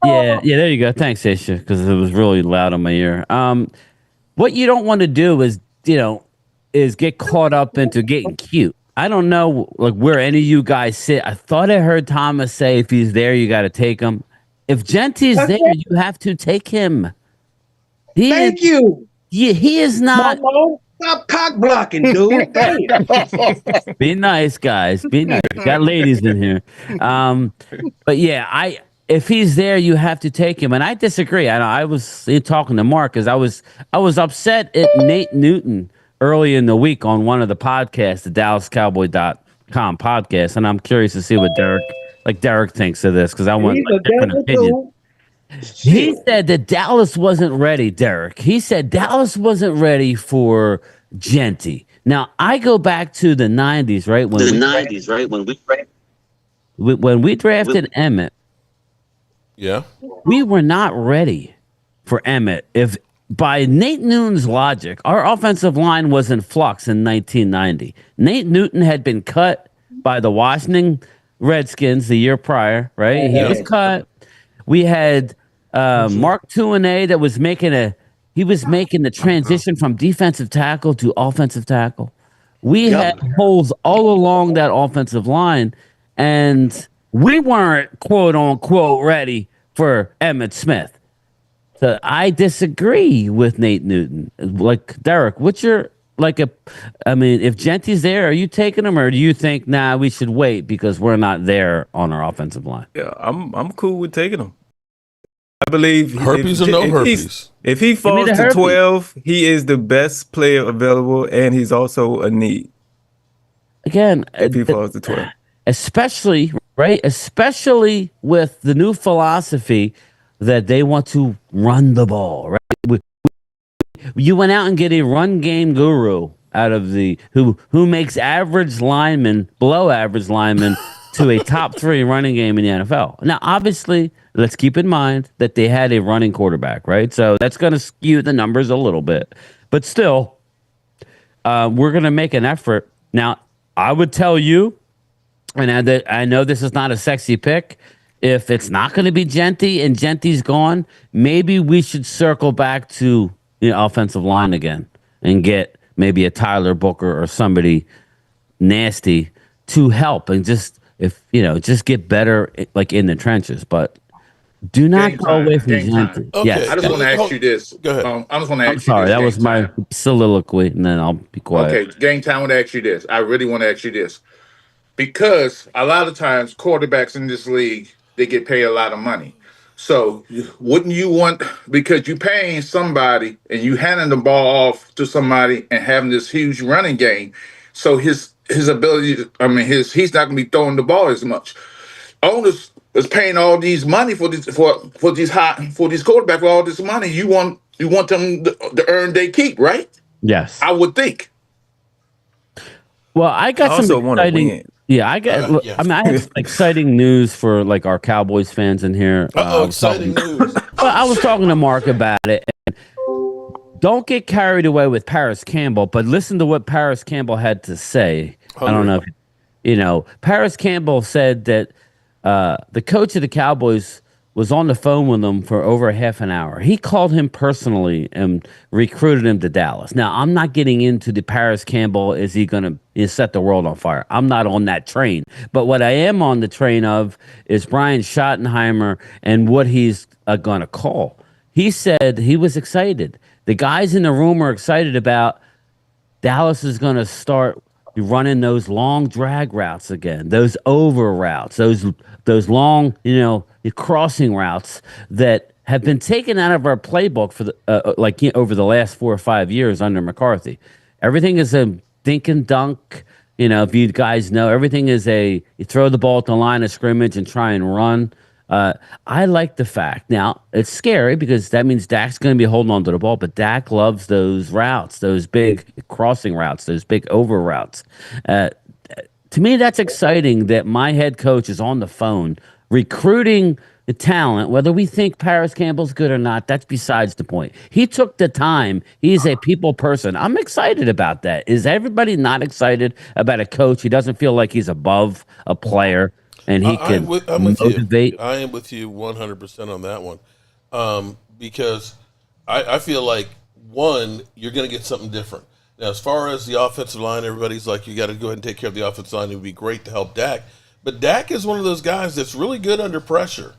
Yeah, there you go. Thanks, Aisha, because it was really loud in my ear. What you don't want to do is get caught up into getting cute. I don't know like where any of you guys sit. I thought I heard Thomas say if he's there, you got to take him. If Genty's there, you have to take him. Thank you. He is not. Momo, stop cock blocking, dude. Be nice, guys. Be nice. We got ladies in here. But yeah, if he's there, you have to take him. And I disagree. I was talking to Mark because I was upset at Nate Newton early in the week on one of the podcasts, the DallasCowboy.com podcast. And I'm curious to see what Derek thinks of this because I want a different opinion. He said that Dallas wasn't ready, Derek. He said Dallas wasn't ready for Genty. Now, I go back to the 90s, right? When we drafted Emmett, yeah, we were not ready for Emmett. If by Nate Newton's logic, our offensive line was in flux in 1990. Nate Newton had been cut by the Washington Redskins the year prior, right? He was cut. We had Mark Tuinei that was making the transition from defensive tackle to offensive tackle. We had holes all along that offensive line, and we weren't quote unquote ready for Emmitt Smith. So I disagree with Nate Newton. Like Derek, if Genty's there, are you taking him, or do you think we should wait because we're not there on our offensive line? Yeah, I'm cool with taking him. I believe herpes or no herpes. If he falls to 12, he is the best player available, and he's also a need. Again, if he falls to 12, especially with the new philosophy that they want to run the ball, right? You went out and get a run game guru out of who makes average linemen, below average linemen, to a top 3 running game in the NFL. Now, obviously, let's keep in mind that they had a running quarterback, right? So that's going to skew the numbers a little bit. But still, we're going to make an effort. Now, I would tell you, and I know this is not a sexy pick, if it's not going to be Genty and Genty's gone, maybe we should circle back to the offensive line again and get maybe a Tyler Booker or somebody nasty to help and just get better like in the trenches. But do not go away from Genty. Okay. Yes. I just want to ask you this. Go ahead. I just want to ask you sorry, this. That was my soliloquy, and then I'll be quiet. Okay, game time. I want to ask you this. I really want to ask you this. Because a lot of times quarterbacks in this league, they get paid a lot of money. So wouldn't you want, because you're paying somebody and you handing the ball off to somebody and having this huge running game, so his ability, he's not going to be throwing the ball as much. Owners is paying all these money for these quarterbacks for all this money. You want them to earn their keep, right? Yes, I would think. Well, I got some exciting. Yeah, I got. Yes. I have exciting news for like our Cowboys fans in here. Exciting news! I was talking to Mark about it. And don't get carried away with Paris Campbell, but listen to what Paris Campbell had to say. I don't know if Paris Campbell said that the coach of the Cowboys was on the phone with him for over a half an hour. He called him personally and recruited him to Dallas. Now, I'm not getting into the Paris Campbell, is he going to set the world on fire? I'm not on that train. But what I am on the train of is Brian Schottenheimer and what he's going to call. He said he was excited. The guys in the room are excited about Dallas is going to start running those long drag routes again, those over routes, those long, crossing routes that have been taken out of our playbook for the over the last 4 or 5 years under McCarthy. Everything is a dink and dunk. If you guys know, everything is you throw the ball at the line of scrimmage and try and run. I like the fact. Now, it's scary because that means Dak's going to be holding on to the ball, but Dak loves those routes, those big crossing routes, those big over routes. To me, that's exciting that my head coach is on the phone recruiting the talent. Whether we think Paris Campbell's good or not, that's besides the point. He took the time. He's a people person. I'm excited about that. Is everybody not excited about a coach who doesn't feel like he's above a player? And he can motivate. I am with you 100% on that one, because I feel like, one, you're going to get something different. Now, as far as the offensive line, everybody's like, you got to go ahead and take care of the offensive line. It would be great to help Dak. But Dak is one of those guys that's really good under pressure.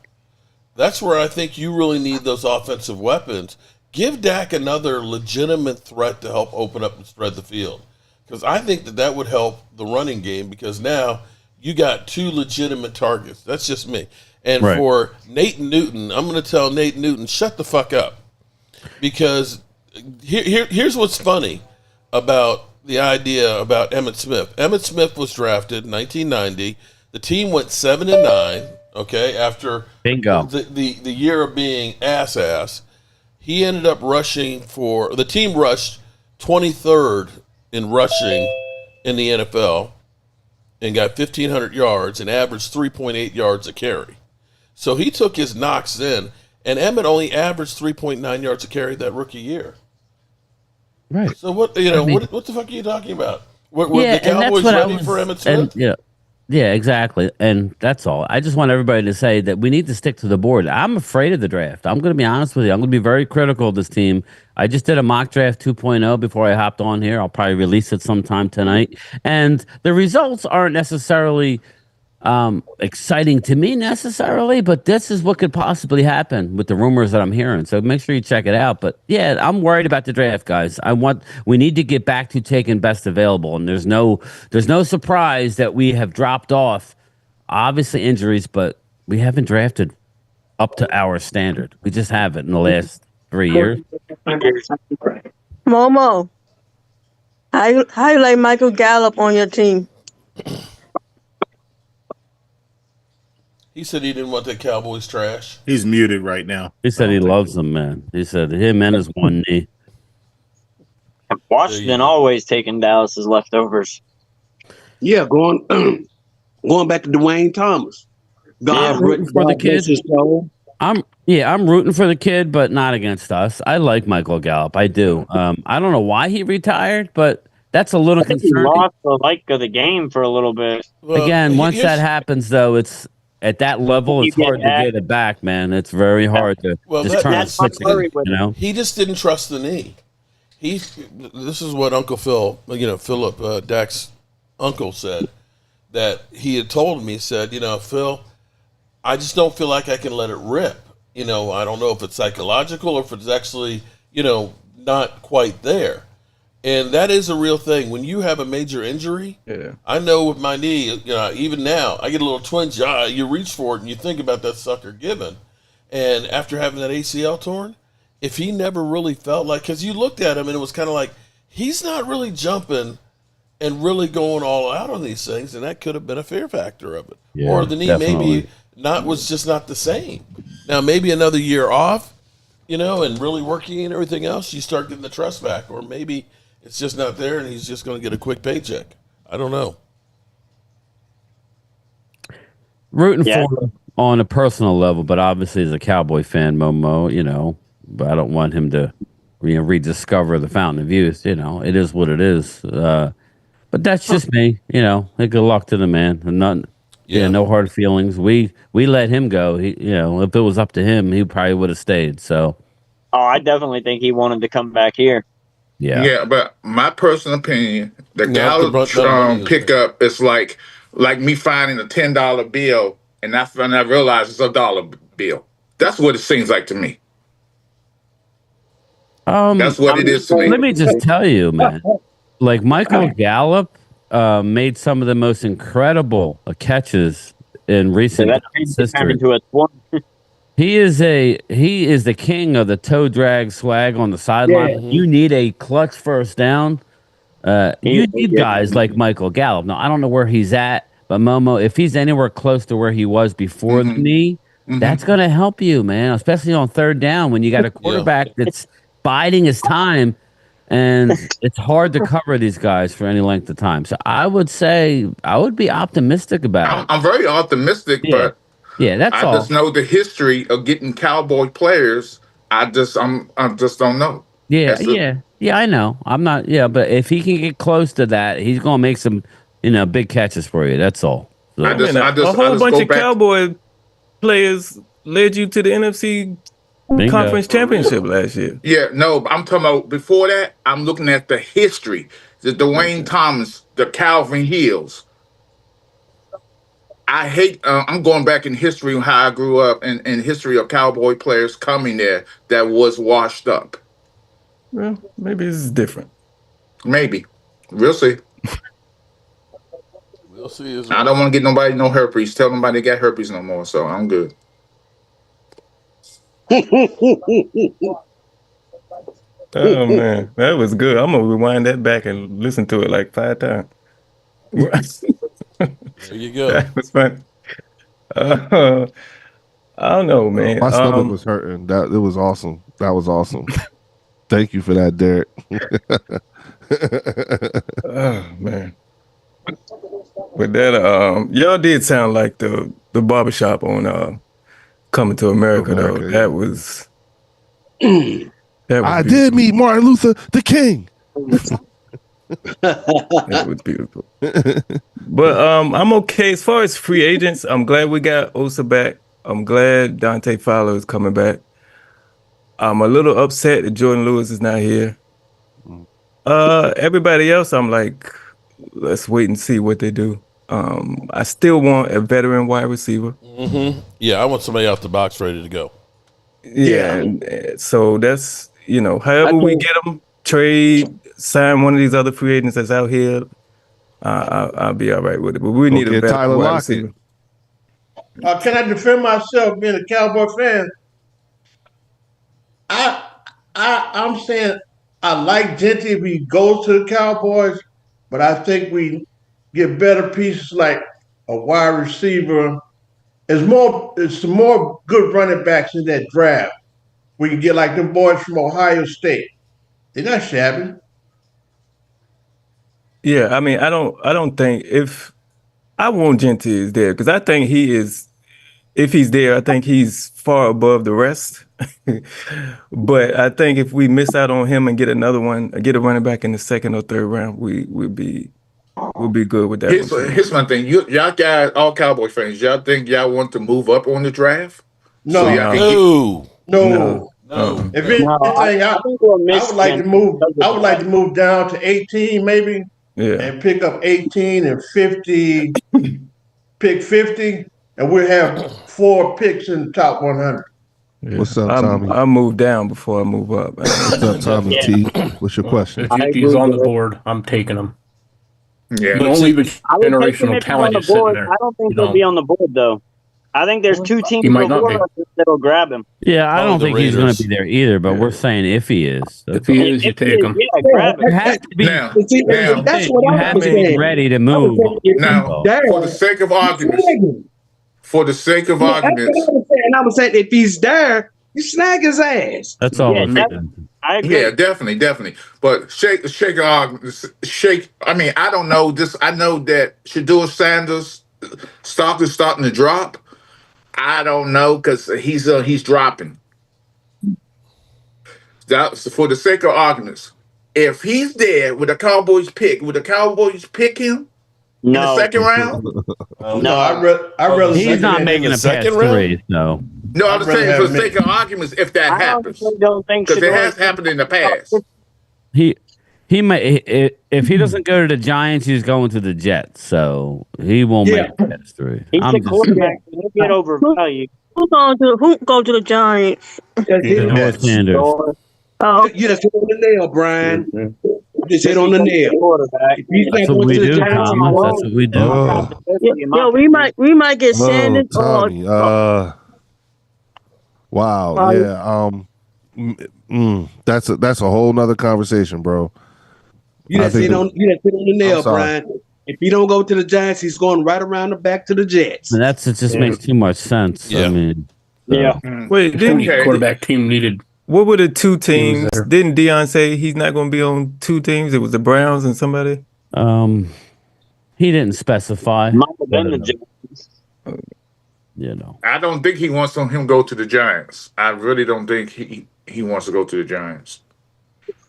That's where I think you really need those offensive weapons. Give Dak another legitimate threat to help open up and spread the field, because I think that would help the running game, because now – you got 2 legitimate targets. That's just me. And for Nathan Newton, I'm going to tell Nathan Newton, shut the fuck up. Because here's what's funny about the idea about Emmitt Smith. Emmitt Smith was drafted in 1990. The team went 7-9, okay, after Bingo. The year of being ass. He ended up the team rushed 23rd in rushing in the NFL, and got 1,500 yards and averaged 3.8 yards a carry. So he took his knocks in, and Emmitt only averaged 3.9 yards a carry that rookie year. Right. So what the fuck are you talking about? Were the Cowboys ready for Emmitt Smith? Yeah, exactly. And that's all. I just want everybody to say that we need to stick to the board. I'm afraid of the draft. I'm going to be honest with you. I'm going to be very critical of this team. I just did a mock draft 2.0 before I hopped on here. I'll probably release it sometime tonight. And the results aren't necessarily exciting to me necessarily, but this is what could possibly happen with the rumors that I'm hearing. So make sure you check it out. But yeah, I'm worried about the draft, guys. We need to get back to taking best available, and there's no surprise that we have dropped off. Obviously injuries, but we haven't drafted up to our standard. We just haven't in the last 3 years. Momo, how you like Michael Gallup on your team? He said he didn't want that Cowboys trash. He's muted right now. He said he loves them, man. He said him and his one knee. Washington always taking Dallas's leftovers. Yeah, going back to Dwayne Thomas. I'm rooting for the kid. I'm rooting for the kid, but not against us. I like Michael Gallup. I do. I don't know why he retired, but that's a little concerning. He lost the like of the game for a little bit. Well, again, once that happens, though, it's at that level, it's hard to get it back, man. It's very hard to just turn it 60, He just didn't trust the knee. This is what Uncle Phil, Philip, Dak's uncle, said, that he had told me. He said, Phil, I just don't feel like I can let it rip. I don't know if it's psychological or if it's actually, not quite there. And that is a real thing. When you have a major injury, I know with my knee, even now, I get a little twinge. You reach for it and you think about that sucker giving. And after having that ACL torn, if he never really felt like, because you looked at him and it was kind of like, he's not really jumping and really going all out on these things, and that could have been a fear factor of it. Yeah, or the knee maybe was just not the same. Now, maybe another year off, and really working and everything else, you start getting the trust back. Or maybe it's just not there, and he's just going to get a quick paycheck. I don't know. Rooting for him on a personal level, but obviously as a Cowboy fan, Momo, but I don't want him to rediscover the fountain of youth. It is what it is. But that's just me. Hey, good luck to the man. And Yeah, no hard feelings. We let him go. He, if it was up to him, he probably would have stayed. So. Oh, I definitely think he wanted to come back here. Yeah. Yeah, but my personal opinion, the Gallup pickup is like me finding a $10 bill and I realize it's a dollar bill. That's what it seems like to me. That's what it is to me. Let me just tell you, man. Like Michael Gallup made some of the most incredible catches in recent history. He is the king of the toe drag swag on the sideline. Yeah. You need a clutch first down. You need guys like Michael Gallup. Now, I don't know where he's at, but Momo, if he's anywhere close to where he was before the knee, that's going to help you, man, especially on third down when you got a quarterback that's biding his time, and it's hard to cover these guys for any length of time. So I would say I would be optimistic about it. I'm very optimistic, but that's all. I just know the history of getting Cowboy players. I just don't know. Yeah, I know. I'm not. Yeah, but if he can get close to that, he's gonna make some, big catches for you. That's all. So. A whole bunch of Cowboy players led you to the NFC Conference Championship last year. Yeah, no, I'm talking about before that. I'm looking at the history, the Dwayne Thomas, the Calvin Hills. I hate. I'm going back in history on how I grew up and history of Cowboy players coming there that was washed up. Well, maybe it's different. Maybe we'll see. We'll see. As well. I don't want to get nobody no herpes. Tell nobody they got herpes no more. So I'm good. Oh man, that was good. I'm gonna rewind that back and listen to it like 5 times. There you go. That was fun. I don't know, man. My stomach was hurting. It was awesome. That was awesome. Thank you for that, Derek. Oh man. With that, y'all did sound like the barbershop on Coming to America though. Yeah. That was I did meet Martin Luther the King. That was beautiful. But I'm okay as far as free agents. I'm glad we got Osa back. I'm glad Dante Fowler is coming back. I'm a little upset that Jordan Lewis is not here. Everybody else, I'm like, let's wait and see what they do. I still want a veteran wide receiver. Yeah, I want somebody off the box ready to go. Yeah. So that's, however we get them, trade, sign one of these other free agents that's out here, I'll be all right with it. But we need a veteran wide receiver. Can I defend myself being a Cowboy fan? I'm saying I like Genty if he goes to the Cowboys, but I think we get better pieces like a wide receiver. It's some more good running backs in that draft. We can get like them boys from Ohio State. They're not shabby. Yeah, I mean, I don't think if I want Genty is there because I think he is. If he's there, I think he's far above the rest. But I think if we miss out on him and get another one, get a running back in the second or third round, we'll be good with that. Here's my thing. Y'all guys, all Cowboy fans, y'all think y'all want to move up on the draft? No. No. If anything, I would like to move. I would like to move down to 18, maybe, and pick up 18 and 50. Pick 50, and we'll have 4 picks in the top 100. Yeah. What's up, Tommy? I move down before I move up. What's up, Tommy T? What's your question? If Genty's on the board, I'm taking him. Yeah, but only the generational talent is sitting there. I don't think he'll be on the board though. I think there's 2 teams that'll grab him. Yeah, I don't think he's going to be there either. But we're saying if he is, if he is, you take him. Yeah, grab him. You have to be. That's what you have to be ready to move. Now, for the sake of arguments. And I was saying, if he's there, you snag his ass. That's all. I agree. Yeah, definitely. But shake. I mean, I don't know. I know that Shedeur Sanders stock is starting to drop. I don't know because he's dropping. So for the sake of arguments, if he's there with the Cowboys pick him, in the second round? No, I'd rather. He's not making it past 3. No. No, I'm saying for the sake of arguments, if that happens, don't think because it has happened in the past. He may if he doesn't go to the Giants, he's going to the Jets, so he won't make it past 3. He's a quarterback. He'll get overvalued. Who go to the Giants? North Sanders. Oh, you just hit on the nail, Brian. Just hit on the nail. That's what we do, Thomas. That's what we do. Yeah, we might get Sanders. Tommy. Wow. Yeah. That's a whole nother conversation, bro. You just hit on the nail, Brian. If he don't go to the Giants, he's going right around the back to the Jets. And it just makes too much sense. Yeah. I mean, wait, didn't quarterback team needed? What were the 2 teams? Didn't Deion say he's not going to be on 2 teams? It was the Browns and somebody. He didn't specify. Might have been the Giants. I don't think he wants him to go to the Giants. I really don't think he wants to go to the Giants.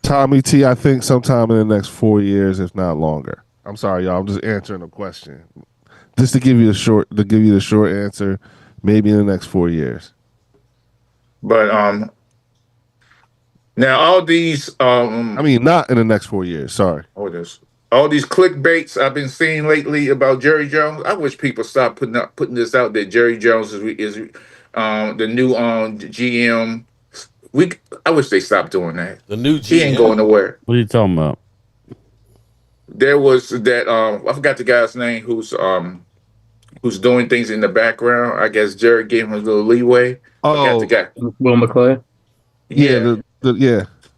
Tommy T, I think sometime in the next 4 years, if not longer. I'm sorry, y'all. I'm just answering a question. Just to give you the short answer, maybe in the next 4 years. But now all these I mean, not in the next 4 years. Sorry. All these clickbaits I've been seeing lately about Jerry Jones. I wish people stop putting this out that Jerry Jones is the new GM. I wish they stopped doing that. The new GM. He ain't going nowhere. What are you talking about? There was that I forgot the guy's name who's doing things in the background. I guess Jerry gave him a little leeway. Oh, the guy. Will McClay. Yeah, Will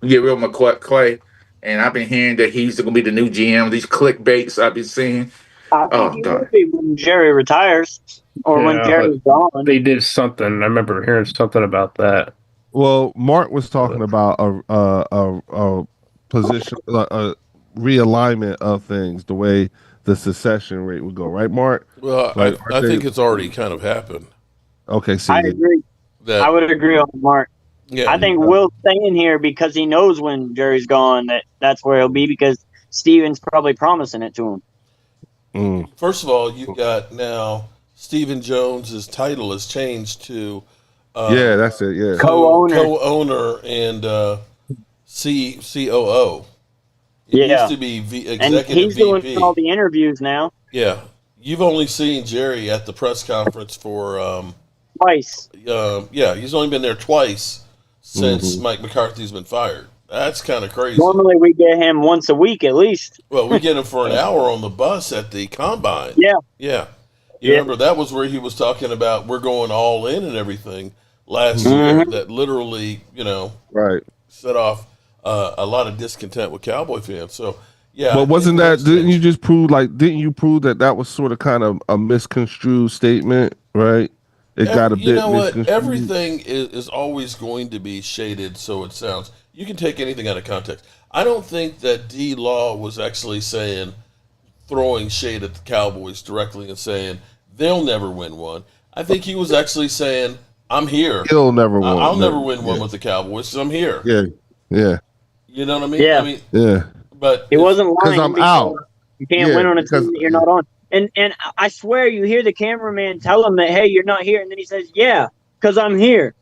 McClay. And I've been hearing that he's going to be the new GM. These clickbaits I've been seeing. I think he will be when Jerry retires or when Jerry's gone. They did something. I remember hearing something about that. Well, Mark was talking about a position, a realignment of things, the way the succession rate would go, right, Mark? Well, I think it's already kind of happened. Okay, I agree. I would agree on Mark. Yeah, I think Will's staying here because he knows when Jerry's gone that's where he'll be because Steven's probably promising it to him. First of all, you've got now Stephen Jones's title has changed to that's it. Yeah, co-owner and COO. It used to be executive and he's VP. doing all the interviews now. Yeah, you've only seen Jerry at the press conference for twice. He's only been there twice since Mike McCarthy's been fired. That's kind of crazy. Normally we get him once a week at least. Well, we get him for an hour on the bus at the combine. Yeah. You remember that was where he was talking about we're going all in and everything last year. That literally, set off a lot of discontent with Cowboy fans. So but wasn't that? Didn't you prove that was sort of kind of a misconstrued statement, right? It got a bit. You know what? misconstrued. Everything is always going to be shaded, so it sounds. You can take anything out of context. I don't think that D. Law was actually throwing shade at the Cowboys directly and saying they'll never win one. I think he was actually saying, "I'm here. He'll never win. I'll never win one with the Cowboys. So I'm here." Yeah. You know what I mean? Yeah. But he wasn't lying. Because I'm out. You can't win on a team that you're not on. And I swear you hear the cameraman tell him that, hey, you're not here. And then he says, yeah, because I'm here.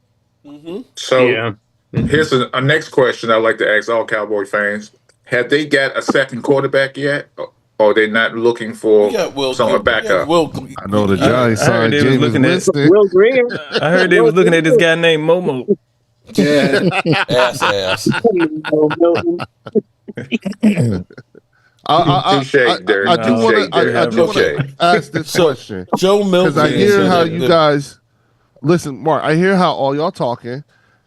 So here's a next question I'd like to ask all Cowboy fans. Have they got a second quarterback yet? Or are they not looking for someone backup? I know the Giants signed James Winston. Will Greer. I heard they was looking at this guy named Momo. Yeah. ass. I do want to ask this question. Joe Milton. Because I hear how you guys listen, Mark. I hear how all y'all talking,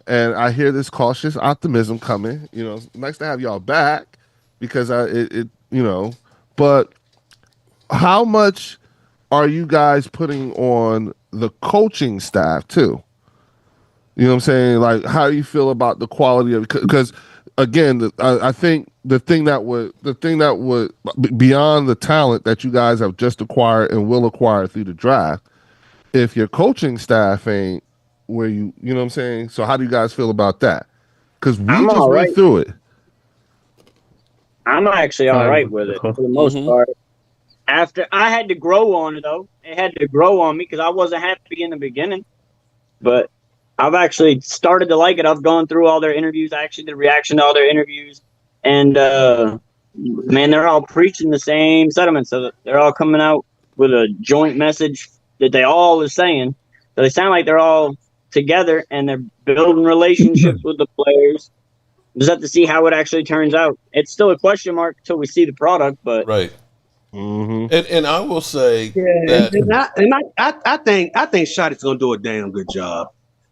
and I hear this cautious optimism coming. It's nice to have y'all back because But how much are you guys putting on the coaching staff too? You know what I'm saying? Like, how do you feel about the quality of? Because again, I think the thing that would beyond the talent that you guys have just acquired and will acquire through the draft, if your coaching staff ain't where you know what I'm saying. So how do you guys feel about that? Because we just went through it. I'm actually all right with it for the most part. After I had to grow on it, though. It had to grow on me because I wasn't happy in the beginning. But I've actually started to like it. I've gone through all their interviews. I actually did a reaction to all their interviews. And, man, they're all preaching the same sentiments. So they're all coming out with a joint message that they all are saying. So they sound like they're all together and they're building relationships with the players. Just have to see how it actually turns out. It's still a question mark until we see the product, but right. Mm-hmm. And I will say that I think Shotty's gonna do a damn good job.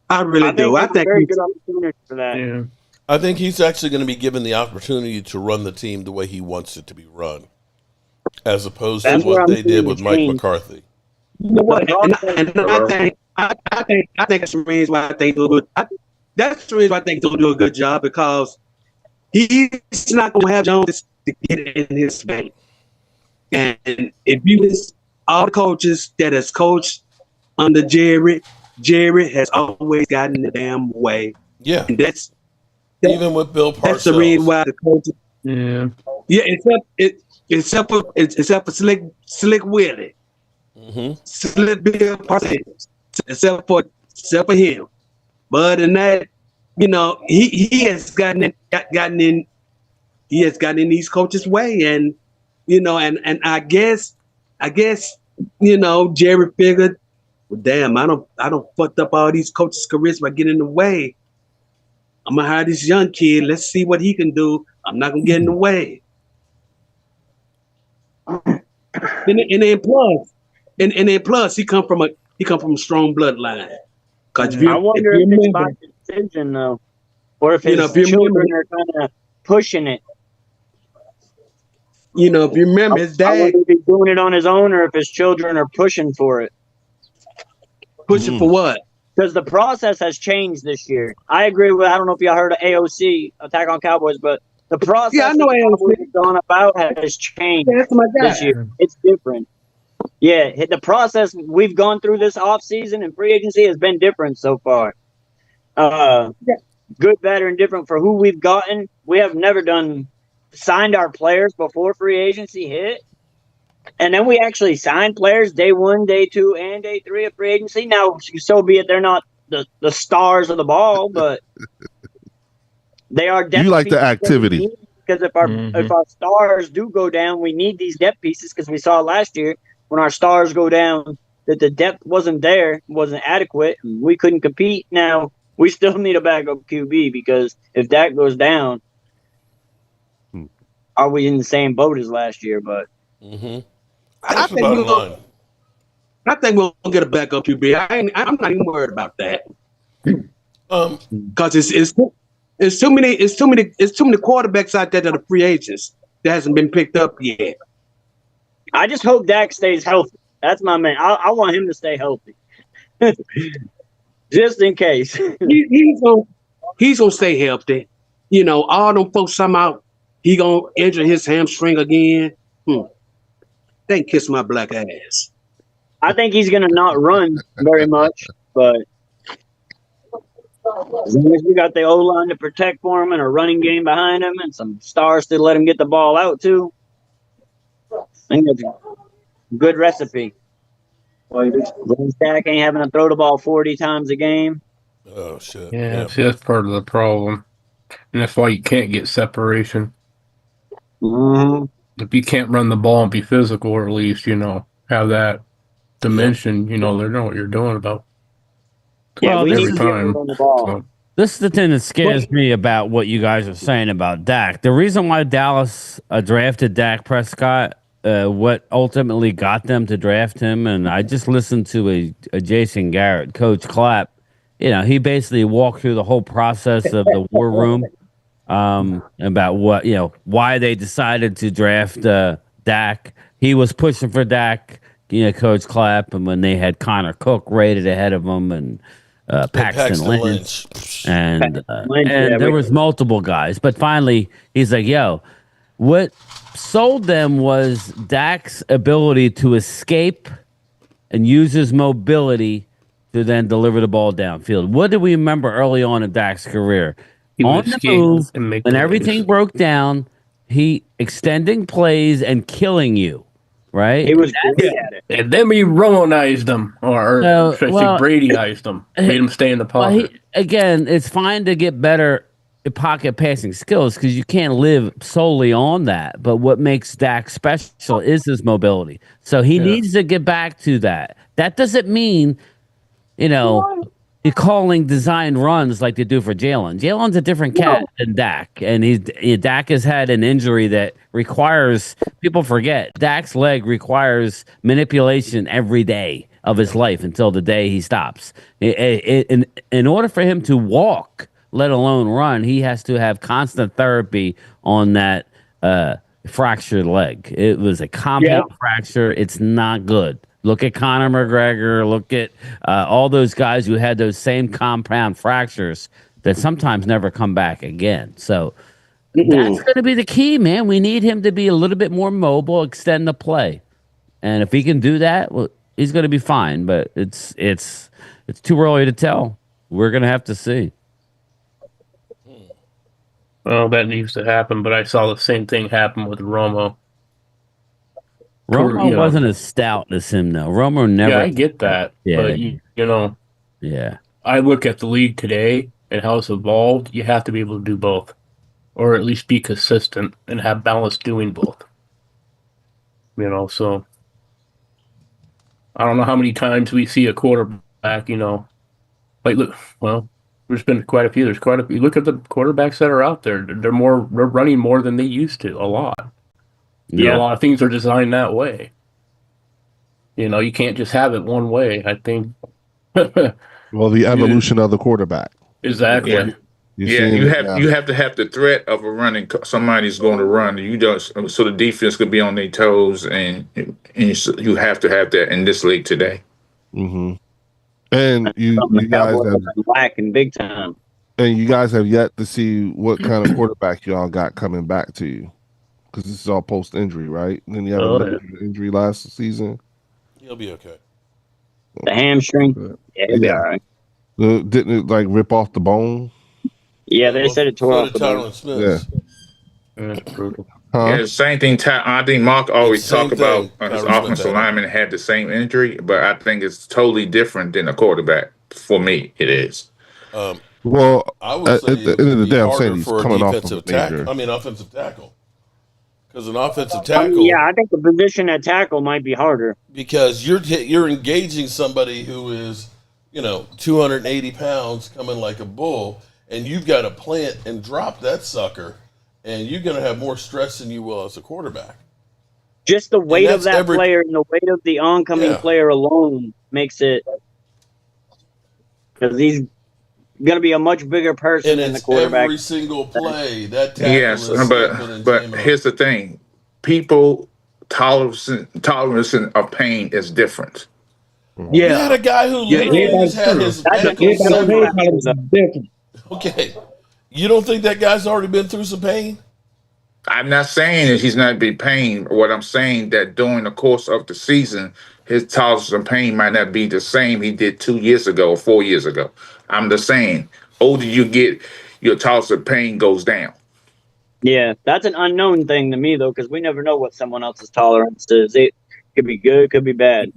I really do. I think very good opportunity for that. Yeah. I think he's actually going to be given the opportunity to run the team the way he wants it to be run, as opposed to what they did with Mike McCarthy. You know what? And I think that's the reason why I think he'll do. That's the reason why I think he'll do a good job because he's not going to have Jones to get in his vein. And if you listen, all the coaches that has coached under Jerry has always gotten in the damn way. Yeah, and that's even with Bill Parcells. That's the reason why the coaches. Yeah. Except for Slick Willie, Slick Bill Parcells, except for him. But other than that, you know, he has gotten in these coaches' way, and you know, and I guess you know, Jerry figured, well, damn, I don't fucked up all these coaches' careers by getting in the way. I'm gonna hire this young kid. Let's see what he can do. I'm not gonna get in the way. And then plus, he come from a strong bloodline. I wonder if it's by decision though, or if his children are kind of pushing it. You know, if you remember, his dad. I wonder if he's doing it on his own, or if his children are pushing for it. Pushing for what? Because the process has changed this year. I agree with. I don't know if y'all heard of AOC, Attack on Cowboys, but the process I know AOC has gone about has changed this year. It's different. Yeah, the process we've gone through this offseason and free agency has been different so far. Good, bad, or indifferent for who we've gotten. We have never signed our players before free agency hit. And then we actually signed players day 1, day 2, and day 3 of free agency. Now, so be it, they're not the stars of the ball, but they are depth. You like the activity. Because if our stars do go down, we need these depth pieces because we saw last year when our stars go down that the depth wasn't there, wasn't adequate, and we couldn't compete. Now, we still need a backup QB because if that goes down, are we in the same boat as last year? But I think we're gonna get a backup QB. I'm not even worried about that. Because it's too many quarterbacks out there that are free agents that hasn't been picked up yet. I just hope Dak stays healthy. That's my man. I want him to stay healthy, just in case. He's gonna stay healthy. You know, all them folks somehow he gonna injure his hamstring again. They can kiss my black ass. I think he's gonna not run very much, but as long as we got the O-line to protect for him and a running game behind him and some stars to let him get the ball out too, I think that's a good recipe. Dak ain't having to throw the ball 40 times a game. Oh, shit. Yeah, see, that's part of the problem. And that's why you can't get separation. If you can't run the ball and be physical, or at least, you know, have that dimension, you know, they know what you're doing about. Well, every time. So. This is the thing that scares me about what you guys are saying about Dak. The reason why Dallas drafted Dak Prescott, what ultimately got them to draft him, and I just listened to a Jason Garrett, Coach Clapp. You know, he basically walked through the whole process of the war room about what, you know, why they decided to draft Dak. He was pushing for Dak, you know, Coach Clapp, and when they had Connor Cook rated ahead of him and Paxton Lynch. And there was multiple guys. But finally, he's like, yo, what sold them was Dak's ability to escape and use his mobility to then deliver the ball downfield. What do we remember early on in Dak's career? He On the move, when everything broke down, he extending plays and killing you. right? He was great at it. And then we Romanized them, or should I say Bradyized them, made them stay in the pocket. Again, it's fine to get better pocket passing skills because you can't live solely on that. But what makes Dak special is his mobility. So he needs to get back to that. That doesn't mean, you're calling design runs like they do for Jalen. Jalen's a different cat than Dak, and Dak has had an injury that requires, people forget, Dak's leg requires manipulation every day of his life until the day he stops. In order for him to walk, let alone run, he has to have constant therapy on that fractured leg. It was a compound fracture. It's not good. Look at Conor McGregor. Look at all those guys who had those same compound fractures that sometimes never come back again. So that's going to be the key, man. We need him to be a little bit more mobile, extend the play. And if he can do that, well, he's going to be fine. But it's too early to tell. We're going to have to see. Well, that needs to happen, but I saw the same thing happen with Romo. Romo wasn't as stout as him, though. Romo never. Yeah, I get that. Yeah. But, yeah. I look at the league today and how it's evolved. You have to be able to do both, or at least be consistent and have balance doing both. So I don't know how many times we see a quarterback, there's been quite a few. Look at the quarterbacks that are out there. They're running more than they used to, a lot. Yeah. A lot of things are designed that way. You can't just have it one way, I think. Well, the evolution of the quarterback. Exactly. Yeah. You have to have the threat of a running. Somebody's going to run. You don't, so the defense could be on their toes, and you have to have that in this league today. Mm-hmm. And you guys have lacking big time. And you guys have yet to see what kind of quarterback y'all got coming back to you, because this is all post injury, right? And then you have an injury last season. He'll be okay. The hamstring. Yeah, he'll be all right. Didn't it rip off the bone? Yeah, they said it tore off the bone. Yeah. Yeah, same thing. I think Mark always talk about his offensive lineman had the same injury, but I think it's totally different than a quarterback. For me, it is. Well, I would say at the end of the day, I'm saying he's coming off of offensive tackle. Because an offensive tackle. I think the position at tackle might be harder because you're engaging somebody who is 280 pounds coming like a bull, and you've got to plant and drop that sucker. And you're going to have more stress than you will as a quarterback. Just the weight of that player and the weight of the oncoming player alone makes it, because he's going to be a much bigger person than the quarterback. Every single play that tackle is but here's the thing: people tolerance of pain is different. Yeah, you had a guy who literally had his different. Okay. You don't think that guy's already been through some pain? I'm not saying that he's not be pain. What I'm saying that during the course of the season, his tolerance of pain might not be the same he did 2 years ago or 4 years ago. I'm just saying, older you get, your tolerance of pain goes down. Yeah, that's an unknown thing to me though, because we never know what someone else's tolerance is. It could be good, could be bad,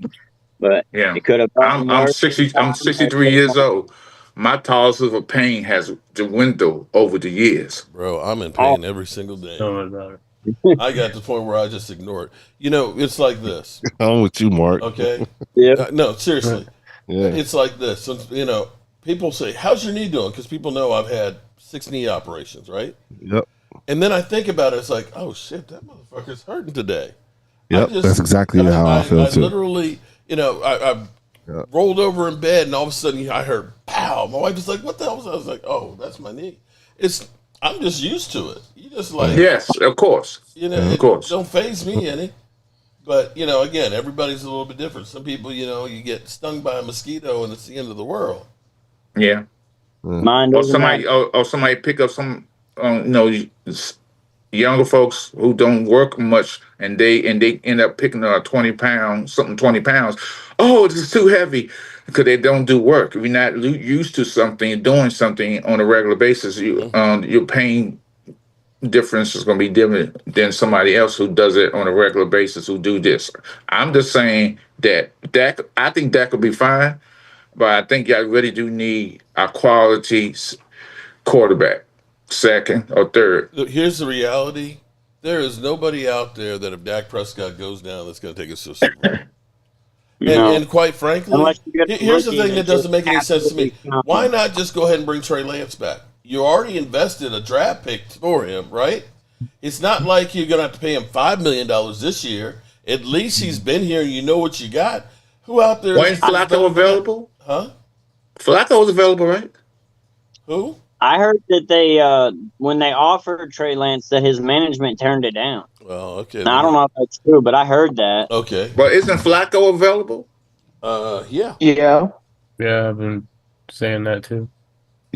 but it could have. I'm 63 years old. My tolerance of pain has dwindled over the years. Bro, I'm in pain every single day. I got to the point where I just ignore it. It's like this. I'm with you, Mark. Okay? Yeah. No, seriously. Yeah. It's like this. People say, how's your knee doing? Because people know I've had 6 knee operations, right? Yep. And then I think about it. It's like, oh, shit, that motherfucker's hurting today. Yep, that's exactly how I feel, too. I literally, I rolled over in bed, and all of a sudden I heard pow. My wife was like, "What the hell was that?" I was like, "Oh, that's my knee." I'm just used to it. You just yes, of course. Of course, don't faze me any. But again, everybody's a little bit different. Some people, you get stung by a mosquito, and it's the end of the world. Yeah. Mine or somebody pick up some, younger folks who don't work much, and they end up picking up 20 pounds. Oh, this is too heavy, because they don't do work. If you're not used to something, doing something on a regular basis, your pain difference is going to be different than somebody else who does it on a regular basis who do this. I'm just saying that I think Dak will be fine, but I think y'all really do need a quality quarterback, second or third. Look, here's the reality. There is nobody out there that if Dak Prescott goes down that's going to take us to a Super Bowl. And quite frankly, here's the thing that doesn't make any sense to me. Why not just go ahead and bring Trey Lance back? You already invested a draft pick for him, right? It's not like you're going to have to pay him $5 million this year. At least he's been here and you know what you got. Who out there? Wayne Flacco available? Huh? Flacco's available, right? Who? I heard that they, when they offered Trey Lance, that his management turned it down. Well, okay. Now, I don't know if that's true, but I heard that. Okay. But isn't Flacco available? Yeah. Yeah, I've been saying that too.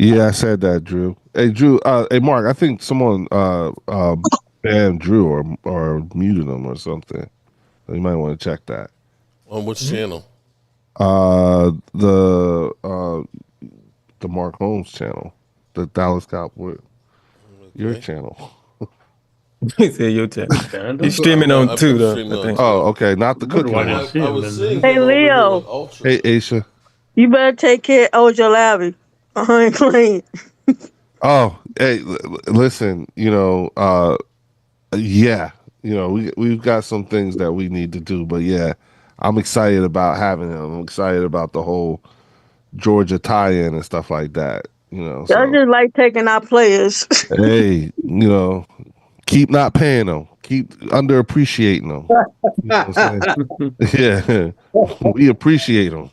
Yeah, I said that, Drew. Hey, Drew. Hey, Mark. I think someone banned Drew or muted him or something. You might want to check that. On which channel? The Mark Holmes channel, the Dallas Cowboys. Your channel. He said your channel. He's streaming on two, though. I think. Oh, okay. Not the cooking one. I was seeing Hey, Leo. Hey, Aisha. You better take care of Ojo Labby. I ain't clean. Oh, hey, listen, yeah, we've got some things that we need to do, but yeah, I'm excited about having him. I'm excited about the whole Georgia tie-in and stuff like that, I just like taking our players. Hey, keep not paying them. Keep underappreciating them. You know what I'm saying? Yeah, we appreciate them.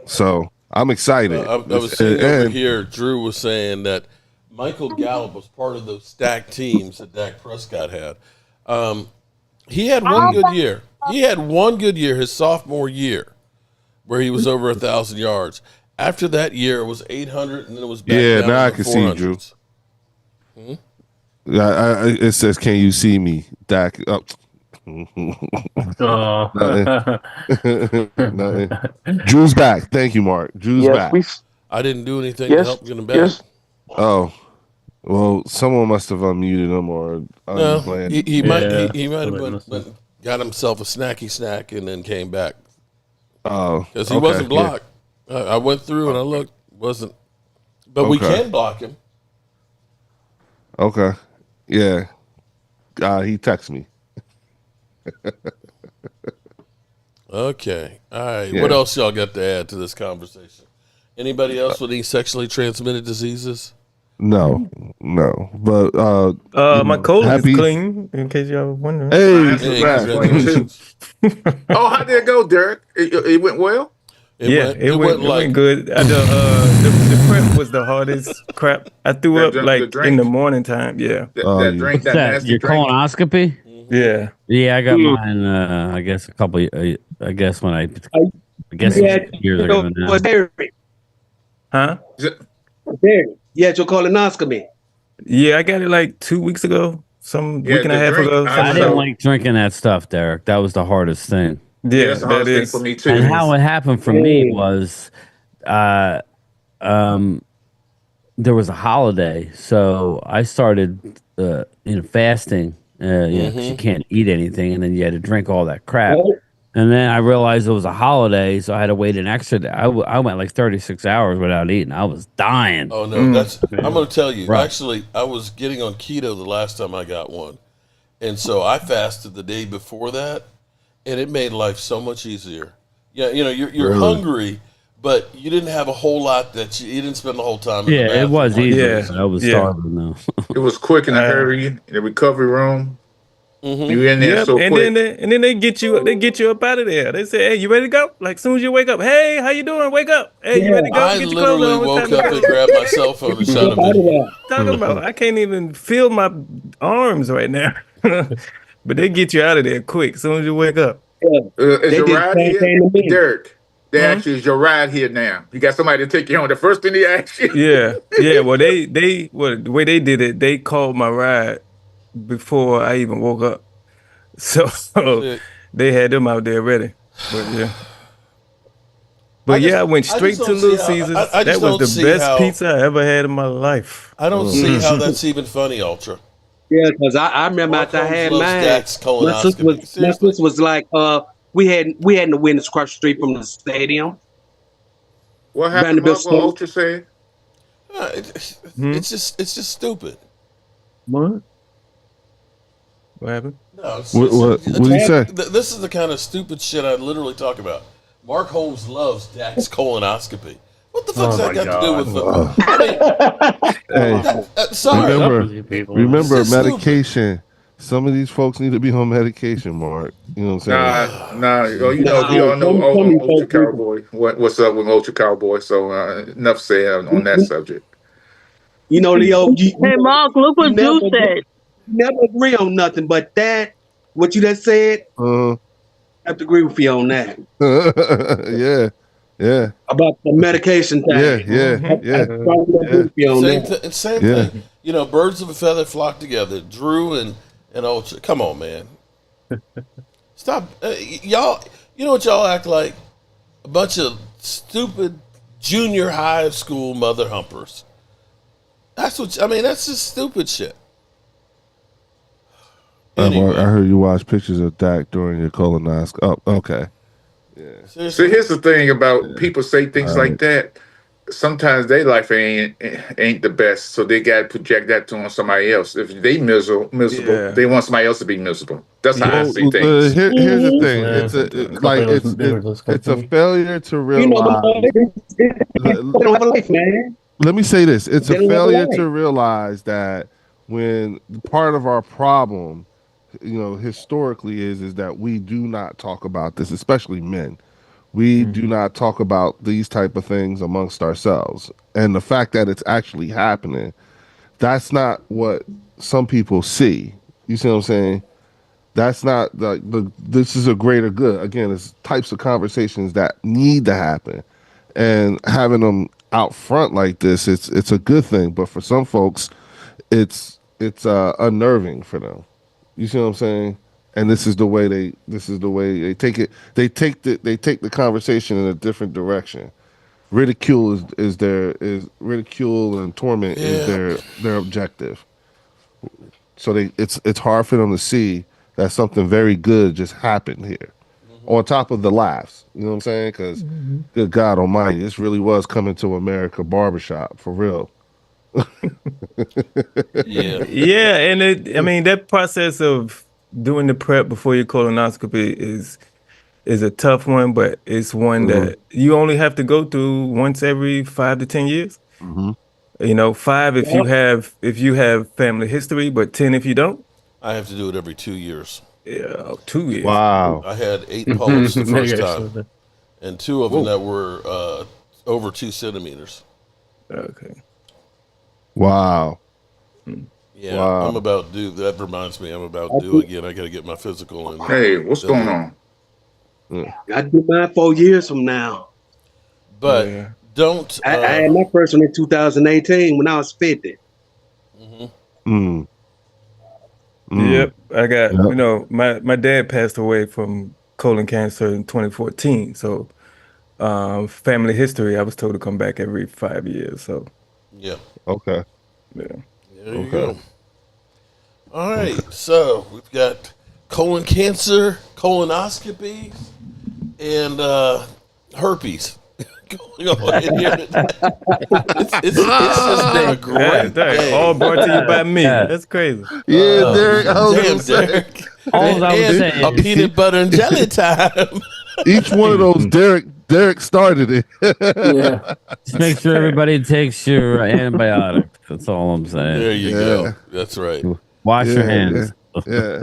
So I'm excited. I was seeing over here, Drew was saying that Michael Gallup was part of those stacked teams that Dak Prescott had. He had one good year. He had one good year his sophomore year where he was over 1,000 yards. After that year, it was 800, and then it was back down now I to can see Drew. Hmm? It says, "Can you see me, Dak?" Oh. Nothing. Drew's back. Thank you, Mark. Drew's back. I didn't do anything to help get him back. Yes. Oh, well, someone must have unmuted him or no, he might have got himself a snacky snack and then came back. Oh, because he wasn't blocked. Yeah. I went through and I looked, wasn't, but we can block him. Okay, yeah. He texted me. Okay, all right. Yeah. What else y'all got to add to this conversation? Anybody else with any sexually transmitted diseases? No, but my colon is clean. In case y'all were wondering. Hey, oh, how did it go, Derek? It went well. It went good. The prep was the hardest crap. I threw up in the morning time. Yeah, that drink, that nasty your drink. colonoscopy. Yeah, I got mine. I guess a couple. I guess when I guess years ago now. Huh? You had your colonoscopy. Yeah, I got it like 2 weeks ago, week and a half ago. I didn't like drinking that stuff, Derek. That was the hardest thing. Yeah, that's the hardest thing for me too. And how it happened for me was, there was a holiday, so I started, fasting. You can't eat anything, and then you had to drink all that crap. And then I realized it was a holiday, so I had to wait an extra day. I went like 36 hours without eating. I was dying. Oh, no. I'm going to tell you. Right. Actually, I was getting on keto the last time I got one. And so I fasted the day before that, and it made life so much easier. Yeah, you're hungry, but you didn't have a whole lot that you didn't spend the whole time in the bathroom. It was easy. Yeah. I was starving, though. It was quick in a hurry in the recovery room. Mm-hmm. You in there so quick. And then they get you up out of there. They say, "Hey, you ready to go?" Like as soon as you wake up, "Hey, how you doing? Wake up! Hey, you ready to go?" I literally woke up and grabbed my cell phone and shot a video. Talking about, I can't even feel my arms right now. But they get you out of there quick as soon as you wake up. Is your ride here, Derek? They actually is your ride here now. You got somebody to take you home. The first thing they ask you. Yeah. Well, the way they did it, they called my ride before I even woke up, so they had them out there ready. But I went straight to Little Caesars. That was the best pizza I ever had in my life. I don't see how that's even funny, Ultra. Yeah, because I remember after I had mine, my sister was like, we hadn't to witness across the street from the stadium. What happened? What Ultra said? It's just stupid. What happened? No, what did you say? This is the kind of stupid shit I literally talk about. Mark Holmes loves Dak's colonoscopy. What the fuck's that got to do with football? Remember medication. Some of these folks need to be on medication, Mark. You know what I'm saying? You know, we all know Ultra Cowboy. What's up with Ultra Cowboy? So enough said on that subject. You know, Leo. Hey, Mark, look what Drew said. Never agree on nothing, but that what you just said. I have to agree with you on that. Yeah. About the medication thing. Same thing. You know, birds of a feather flock together. Drew and Ultra. Come on, man. Stop. Y'all, you know what y'all act like? A bunch of stupid junior high school mother humpers. That's just stupid shit. Anyway. I heard you watch pictures of Dak during your colonoscopy. Oh, okay. Yeah. So here's the thing about people say things like that. Sometimes their life ain't the best, so they got to project that on somebody else. If they miserable, they want somebody else to be miserable. That's how I see things. Here's the thing: it's a failure to realize. Let me say this: it's a failure to realize that when part of our problem, historically is that we do not talk about this, especially men. We do not talk about these type of things amongst ourselves. And the fact that it's actually happening, that's not what some people see. You see what I'm saying? That's not this is a greater good. Again, it's types of conversations that need to happen. And having them out front like this, it's a good thing. But for some folks, it's unnerving for them. You see what I'm saying? And this is the way they take it. They take the conversation in a different direction. Ridicule is ridicule and torment is their objective. So it's hard for them to see that something very good just happened here. On top of the laughs, you know what I'm saying? Because good God Almighty, this really was coming to America barbershop for real. Yeah, and that process of doing the prep before your colonoscopy is a tough one, but it's one that you only have to go through once every 5 to 10 years. 5 if you have family history, but 10 if you don't. I have to do it every 2 years. Yeah, 2 years. Wow. I had 8 polyps the first time, and 2 of them that were over 2 centimeters. Okay. Wow. Yeah, wow. I'm about due. That reminds me, I'm about due again. I got to get my physical. Hey, what's going on? I do mine 4 years from now. But don't. I had my first one in 2018 when I was 50. Yep, I got. My dad passed away from colon cancer in 2014. So, family history, I was told to come back every 5 years. So. Yeah. Okay. Yeah. There you go. All right. So we've got colon cancer, colonoscopy, and herpes going on in here. It's just been a great day. All brought to you by me. That's crazy. Yeah, Derek. Damn, Derek. And a peanut butter and jelly time. Each one of those, Derek started it. Yeah. Just make sure everybody takes your antibiotics. That's all I'm saying. There you go. That's right. Wash your hands. Yeah.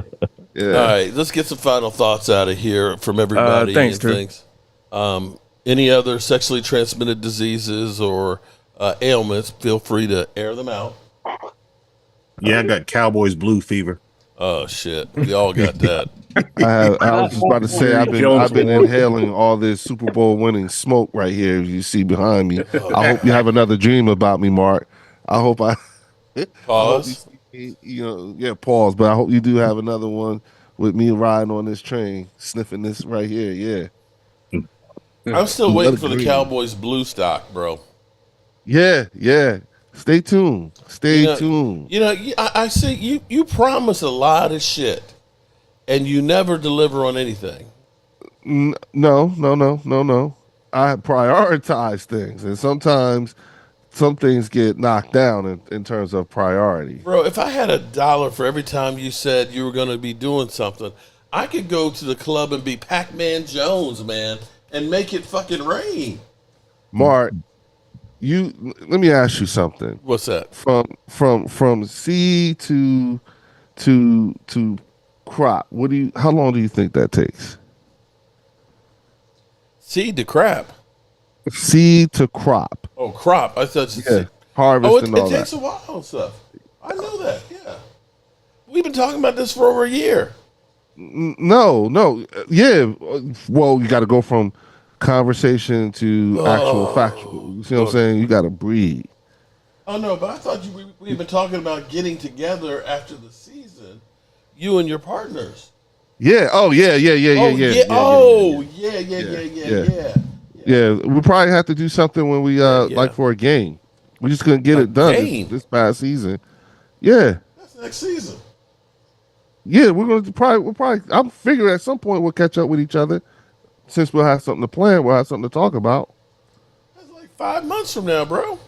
All right. Let's get some final thoughts out of here from everybody. Thanks, Drew. Any other sexually transmitted diseases or ailments, feel free to air them out. Yeah, I got Cowboys blue fever. Oh, shit. We all got that. I was just about to say I've been inhaling all this Super Bowl winning smoke right here. You see behind me. I hope you have another dream about me, Mark. I hope Pause. Pause. But I hope you do have another one with me riding on this train, sniffing this right here. Yeah. I'm still waiting for the Cowboys blue stock, bro. Yeah. Stay tuned. Stay tuned. I see you promise a lot of shit, and you never deliver on anything. No. I prioritize things, and sometimes some things get knocked down in terms of priority. Bro, if I had $1 for every time you said you were going to be doing something, I could go to the club and be Pac-Man Jones, man, and make it fucking rain. Mark, let me ask you something. What's that? From seed to crop. How long do you think that takes? Seed to crap. Seed to crop. Oh, crop. I thought you said harvest and all that. It takes a while and stuff. I know that. Yeah. We've been talking about this for over a year. No. Yeah. Well, you got to go from conversation to actual factual. You see what I'm saying? You got to breed. Oh, no, but I thought we've been talking about getting together after the season, you and your partners. Yeah. Oh, yeah. Yeah, we probably have to do something when we like for a game. We just couldn't get it done this past season. Yeah. That's next season. Yeah, we'll probably I'm figuring at some point we'll catch up with each other. Since we'll have something to plan, we'll have something to talk about. That's like 5 months from now, bro.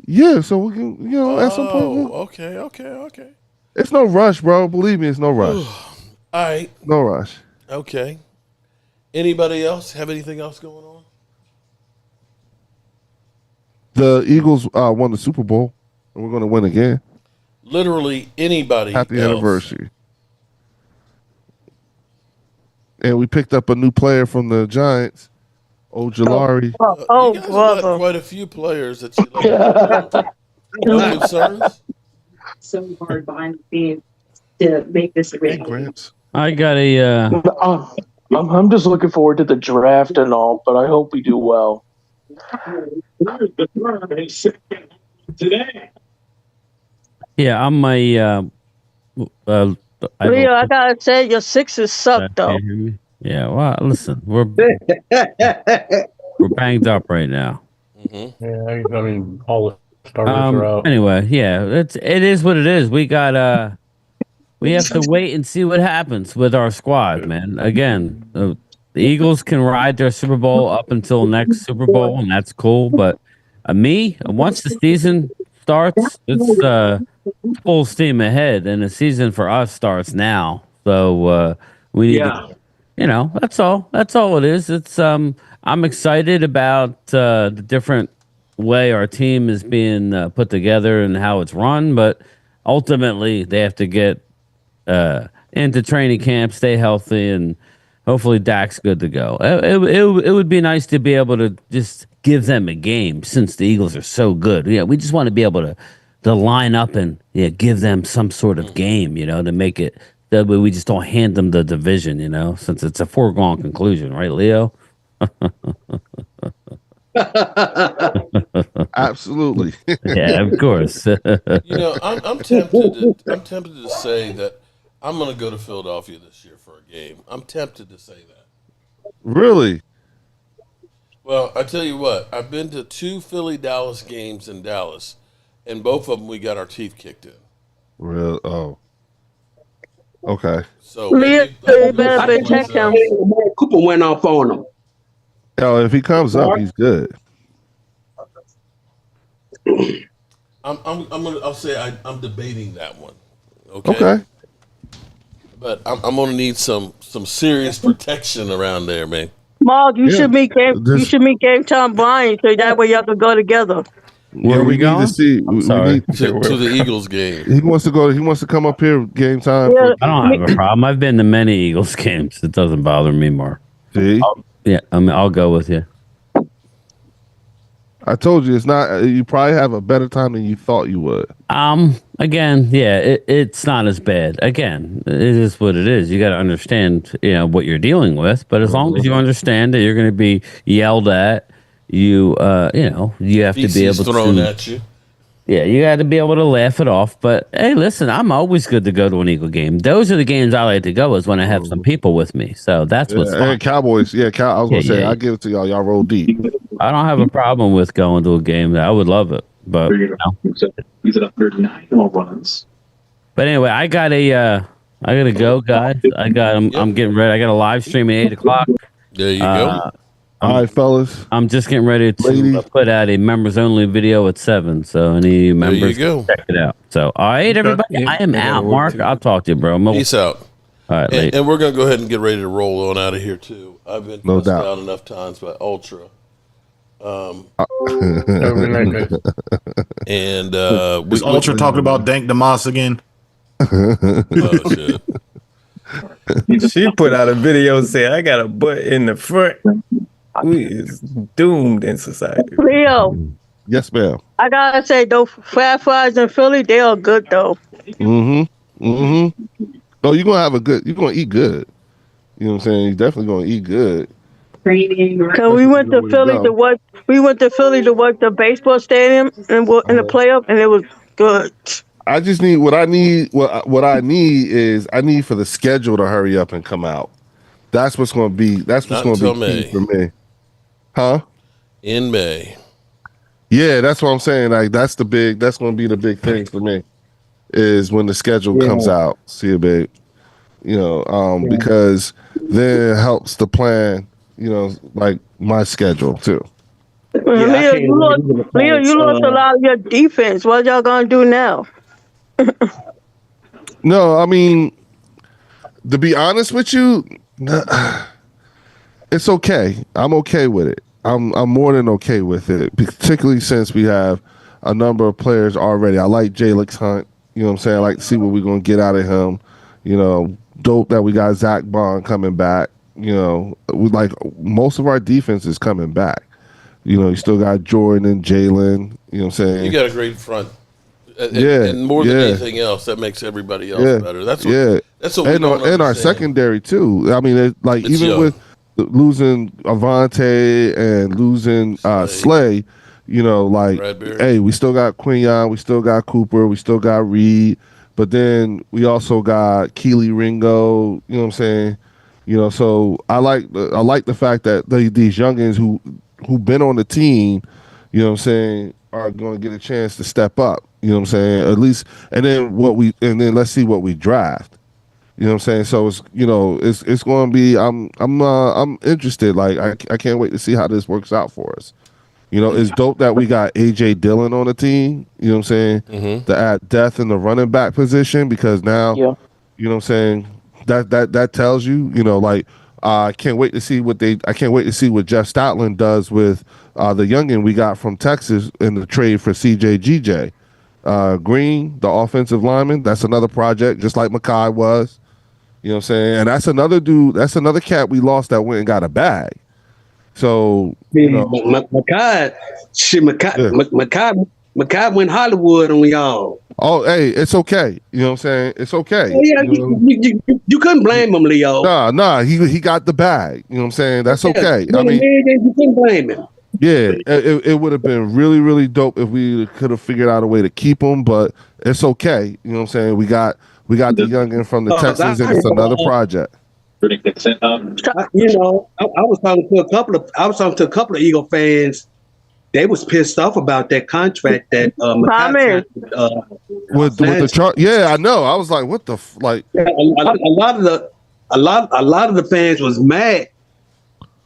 Yeah, so we can, at some point. Okay. It's no rush, bro. Believe me, it's no rush. All right. No rush. Okay. Anybody else have anything else going on? The Eagles won the Super Bowl, and we're going to win again. Literally anybody. Happy anniversary. And we picked up a new player from the Giants, Ojulari. Oh, you guys let quite a few players that you like. No concerns? So hard behind the scenes to make this a reality. I got a. I'm just looking forward to the draft and all, but I hope we do well. Today. Yeah, I'm a. Leo, I gotta say your Sixers suck though. Yeah, well, listen, we're banged up right now. Mm-hmm. Yeah, I mean, all the starters are out. Anyway, yeah, it is what it is. We got we have to wait and see what happens with our squad, man. Again, the Eagles can ride their Super Bowl up until next Super Bowl, and that's cool. But once the season starts, it's full steam ahead, and the season for us starts now. So we need to, that's all. That's all it is. It's I'm excited about the different way our team is being put together and how it's run, but ultimately they have to get into training camp, stay healthy, and hopefully Dak's good to go. It would be nice to be able to just give them a game since the Eagles are so good. Yeah, we just want to be able to line up and give them some sort of game, to make it that way we just don't hand them the division, since it's a foregone conclusion, right, Leo? Absolutely. Yeah, of course. I'm tempted to say that I'm going to go to Philadelphia this year for a game. I'm tempted to say that. Really? Well, I tell you what, I've been to 2 Philly-Dallas games in Dallas, and both of them we got our teeth kicked in. Real? Oh. Okay. So Leo, you better protect him. Cooper went off on him. Oh, if he comes up, he's good. I'll say I'm debating that one. Okay. But I'm gonna need some serious protection around there, man. Mark, you should meet Game Time Brian so that way y'all can go together. Where we need to see to the Eagles game. He wants to go. He wants to come up here game time. Yeah. I don't have a problem. I've been to many Eagles games. It doesn't bother me, Mark. See? I'll go with you. I told you it's not. You probably have a better time than you thought you would. Again, it's not as bad. Again, it is what it is. You got to understand, what you're dealing with. But as long as you understand that you're going to be yelled at, you have to be able thrown to. At you. Yeah, you got to be able to laugh it off. But hey, listen, I'm always good to go to an Eagle game. Those are the games I like to go is when I have some people with me. So that's what's fun. And Cowboys, I was gonna say, I give it to y'all. Y'all roll deep. I don't have a problem with going to a game. I would love it, but he's at 39 home runs. But anyway, I gotta go, guys. I'm getting ready. I got a live stream at 8:00. There you go. All right, fellas. I'm just getting ready to put out a members only video at 7. So any members, check it out. So all right, everybody, I am out. Mark, I'll talk to you, bro. Peace out. All right, and we're gonna go ahead and get ready to roll on out of here too. I've been cussed out enough times by Ultra. And was Ultra talking about Dank Demas again? Oh shit. She put out a video saying, I got a butt in the front. We is doomed in society. Leo. Yes, ma'am. I gotta say, those fat fries in Philly, they are good though. Oh, you're gonna eat good. You know what I'm saying? You're definitely gonna eat good. Cause we went to Philly to watch. We went to Philly to watch the baseball stadium and in the playoff, and it was good. I just need what I need. What I need is I need for the schedule to hurry up and come out. That's what's going to be. That's what's going to be key for me. Huh? In May. Yeah, that's what I'm saying. Like that's going to be the big thing for me is when the schedule comes out. See it, babe. You know, because then it helps to plan. You know, like my schedule too. Leo, you lost a lot of your defense. What y'all gonna do now? No, I mean, to be honest with you, it's okay. I'm okay with it. I'm more than okay with it, particularly since we have a number of players already. I like Jalix Hunt. You know what I'm saying? I like to see what we're going to get out of him. You know, dope that we got Zach Bond coming back. You know, we like most of our defense is coming back. You know, you still got Jordan and Jalen. You know what I'm saying? You got a great front. And more than anything else, that makes everybody else better. That's what we don't and our secondary too. I mean, it's even young. With losing Avante and losing Slay, you know, like hey, we still got Quinion, we still got Cooper, we still got Reed, but then we also got Keely Ringo. You know what I'm saying? You know, so I like the fact that these youngins who been on the team, you know what I'm saying, are going to get a chance to step up. You know what I'm saying? At least, and then let's see what we draft. You know what I'm saying? So it's it's going to be. I'm interested. Like I can't wait to see how this works out for us. You know, it's dope that we got AJ Dillon on the team. You know what I'm saying? Mm-hmm. To add depth in the running back position because now, you know what I'm saying. That tells you, you know, like I can't wait to see what Jeff Stoutland does with the youngin we got from Texas in the trade for CJ Green, the offensive lineman. That's another project, just like Makai was. You know what I'm saying? And that's another dude. That's another cat we lost that went and got a bag. So you know, Makai went Hollywood on y'all. Oh, hey, it's okay. You know what I'm saying? It's okay. Yeah, you couldn't blame him, Leo. Nah, he got the bag. You know what I'm saying? That's okay. I mean, you couldn't blame him. Yeah, it would have been really, really dope if we could have figured out a way to keep him, but it's okay. You know what I'm saying? We got the youngin from the Texans, and it's another project. You know, I was talking to a couple of Eagle fans. They was pissed off about that contract that with the chart. Yeah, I know. I was like, what the like? A lot of the fans was mad.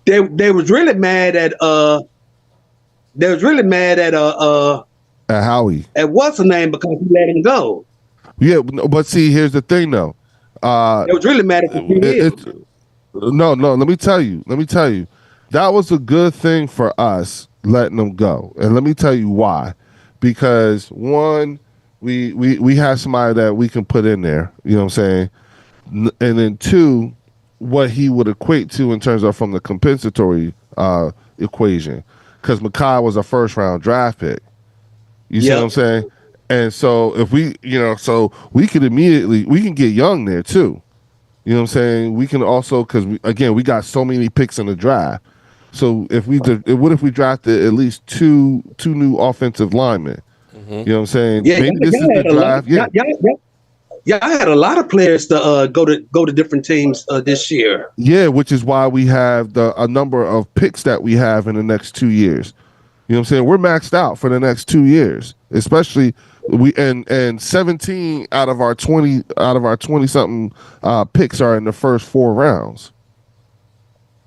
They was really mad at Howie. At what's the name because he let him go. Yeah, but see, here's the thing though. They was really mad at the No, let me tell you. That was a good thing for us letting them go. And let me tell you why. Because one, we have somebody that we can put in there, you know what I'm saying? And then two, what he would equate to in terms of from the compensatory equation. Because Makai was a first round draft pick. You see what I'm saying? And so if we, so we could we can get Young there too. You know what I'm saying? We can also, because we got so many picks in the draft. So what if we drafted at least two new offensive linemen? Mm-hmm. You know what I'm saying? Yeah, maybe this is the draft. Yeah, I had a lot of players to go to different teams this year. Yeah, which is why we have a number of picks that we have in the next 2 years. You know what I'm saying? We're maxed out for the next 2 years, especially and 17 out of our 20 something picks are in the first 4 rounds.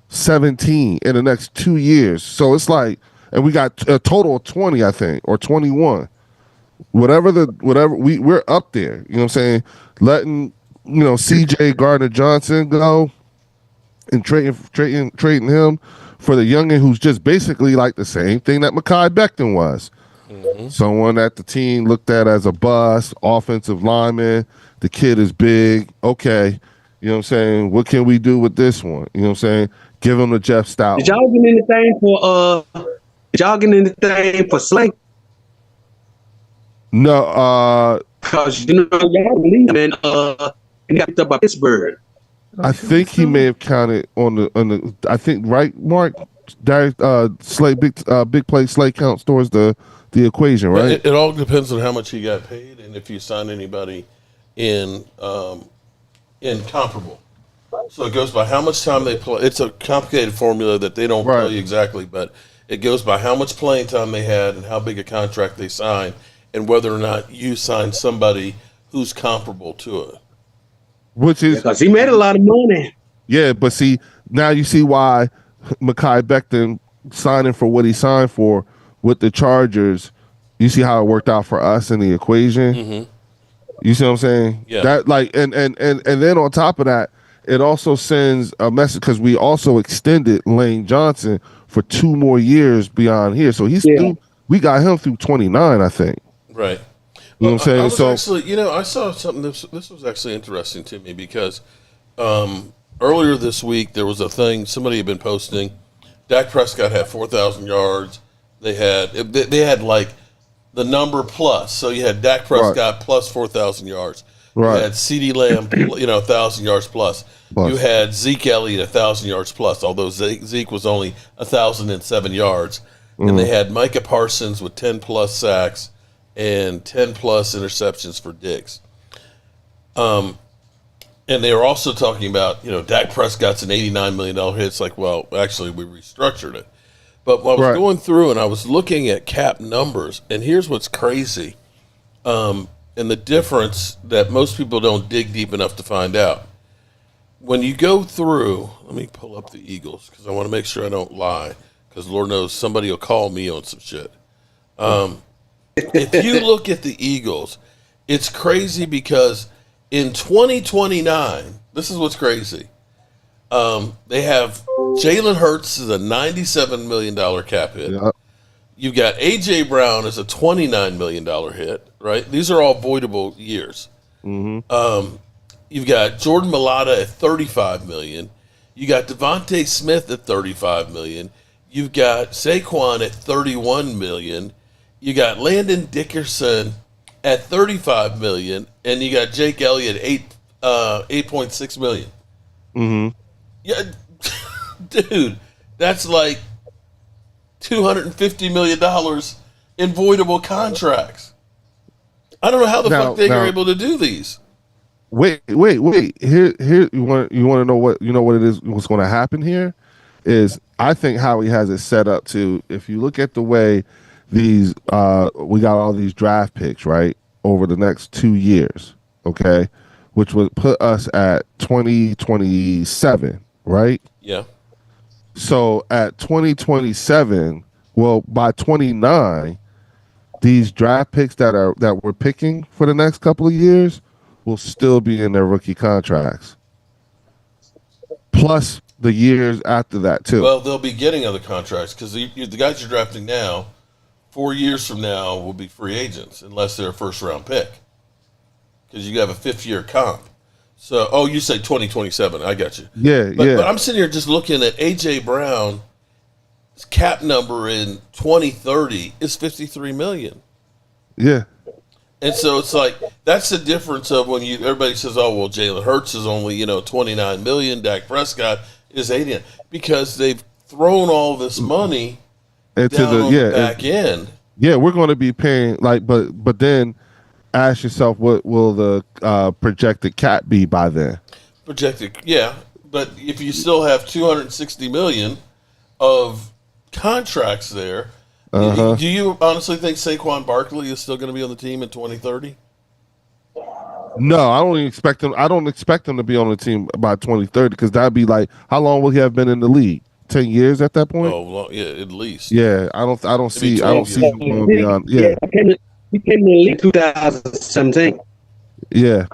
17 in the next 2 years. So it's like, and we got a total of 20, I think, or 21. Whatever we're up there. You know what I'm saying? Letting CJ Gardner-Johnson go and trading him for the youngin who's just basically like the same thing that Mekhi Becton was. Someone that the team looked at as a bust, offensive lineman. The kid is big. Okay. You know what I'm saying? What can we do with this one? You know what I'm saying? Give him to Jeff Stout. Did y'all get anything for Slay? No, because y'all believe in and got picked up by Pittsburgh. I think he may have counted on the I think, right, Mark? Slay big play Slay counts towards the equation, right? It all depends on how much he got paid and if you sign anybody in comparable. So it goes by how much time they play. It's a complicated formula that they don't tell you exactly, but it goes by how much playing time they had and how big a contract they signed, and whether or not you sign somebody who's comparable to it. Which is because he made a lot of money. Yeah, but see, now you see why Mekhi Becton signing for what he signed for with the Chargers. You see how it worked out for us in the equation. You see what I'm saying? Yeah. That and then on top of that, it also sends a message because we also extended Lane Johnson for 2 more years beyond here. So we got him through 29, I think. Right. You know what I'm saying? Actually, I saw something. This was actually interesting to me because earlier this week there was a thing somebody had been posting. Dak Prescott had 4,000 yards. They had like the number plus. So you had Dak Prescott plus 4,000 yards. Right. You had CeeDee Lamb, 1,000 yards plus. You had Zeke Elliott 1,000 yards plus, although Zeke was only 1,007 yards. And they had Micah Parsons with 10 plus sacks and 10 plus interceptions for Diggs. And they were also talking about, Dak Prescott's an $89 million hit. It's like, well, actually, we restructured it. But I was going through and I was looking at cap numbers, and here's what's crazy. And the difference that most people don't dig deep enough to find out. When you go through, let me pull up the Eagles because I want to make sure I don't lie, because Lord knows somebody will call me on some shit. If you look at the Eagles, it's crazy because in 2029, this is what's crazy. They have Jalen Hurts is a $97 million cap hit. Yep. You've got A.J. Brown as a $29 million hit, right? These are all voidable years. You've got Jordan Mailata at $35 million. You got Devontae Smith at $35 million. You've got Saquon at $31 million. You got Landon Dickerson at $35 million, and you got Jake Elliott at $8.6 million. Yeah, dude, that's like $250 million in voidable contracts. I don't know how the fuck they are able to do these. Wait. Here you want to know what it is, what's going to happen here is I think Howie has it set up to, if you look at the way these we got all these draft picks, right, over the next 2 years, okay, which would put us at 2027, right? Yeah. So at 2027, well, by 29, these draft picks that we're picking for the next couple of years will still be in their rookie contracts. Plus the years after that too. Well, they'll be getting other contracts because the guys you're drafting now, 4 years from now, will be free agents unless they're a first-round pick. Because you have a fifth-year comp. So, you say 2027. I got you. But I'm sitting here just looking at A.J. Brown's cap number in 2030 is $53 million. Yeah. And so it's like, that's the difference of when everybody says, oh, well, Jalen Hurts is only, $29 million. Dak Prescott is $80 million. Because they've thrown all this money into the back end. Yeah, we're going to be paying but then ask yourself, what will the projected cap be by then? Projected, yeah, but if you still have 260 million of contracts there, do you honestly think Saquon Barkley is still going to be on the team in 2030? No, I don't even expect him. I don't expect him to be on the team by 2030 because that'd be like, how long will he have been in the league? 10 years at that point? Oh, well, yeah, at least. Yeah, I don't see him going beyond. Yeah, he came in the league 2017. Yeah,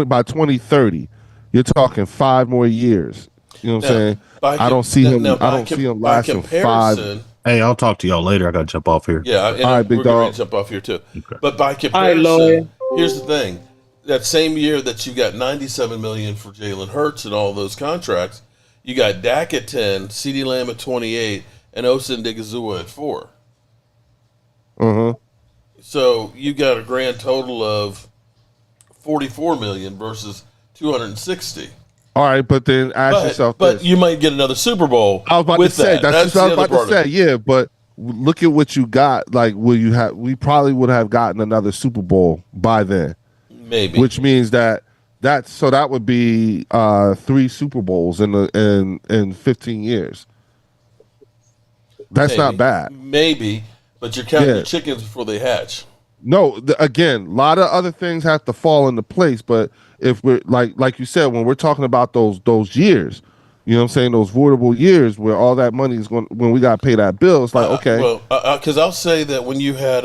by 2030, you're talking 5 more years. You know what I'm saying? I don't see him. I don't see him lasting 5. Hey, I'll talk to y'all later. I got to jump off here. Yeah, and all right, big we're going dog. to jump off here too. Okay. But by comparison, here's the thing: that same year that you got 97 million for Jalen Hurts and all those contracts, you got Dak at 10, CeeDee Lamb at 28, and Osin Digazua at 4. So you got a grand total of 44 million versus 260. All right, but then ask yourself But you might get another Super Bowl. I was about to say that's what I was about to say. Yeah, but look at what you got. Like, will you have? We probably would have gotten another Super Bowl by then. Maybe. Which means that would be 3 Super Bowls in 15 years. That's not bad. Maybe, but you're counting the chickens before they hatch. No, again, a lot of other things have to fall into place. But if we're like you said, when we're talking about those years, you know what I'm saying, those voidable years where all that money is going, when we got to pay that bill, it's like, okay. Well, because I'll say that when you had,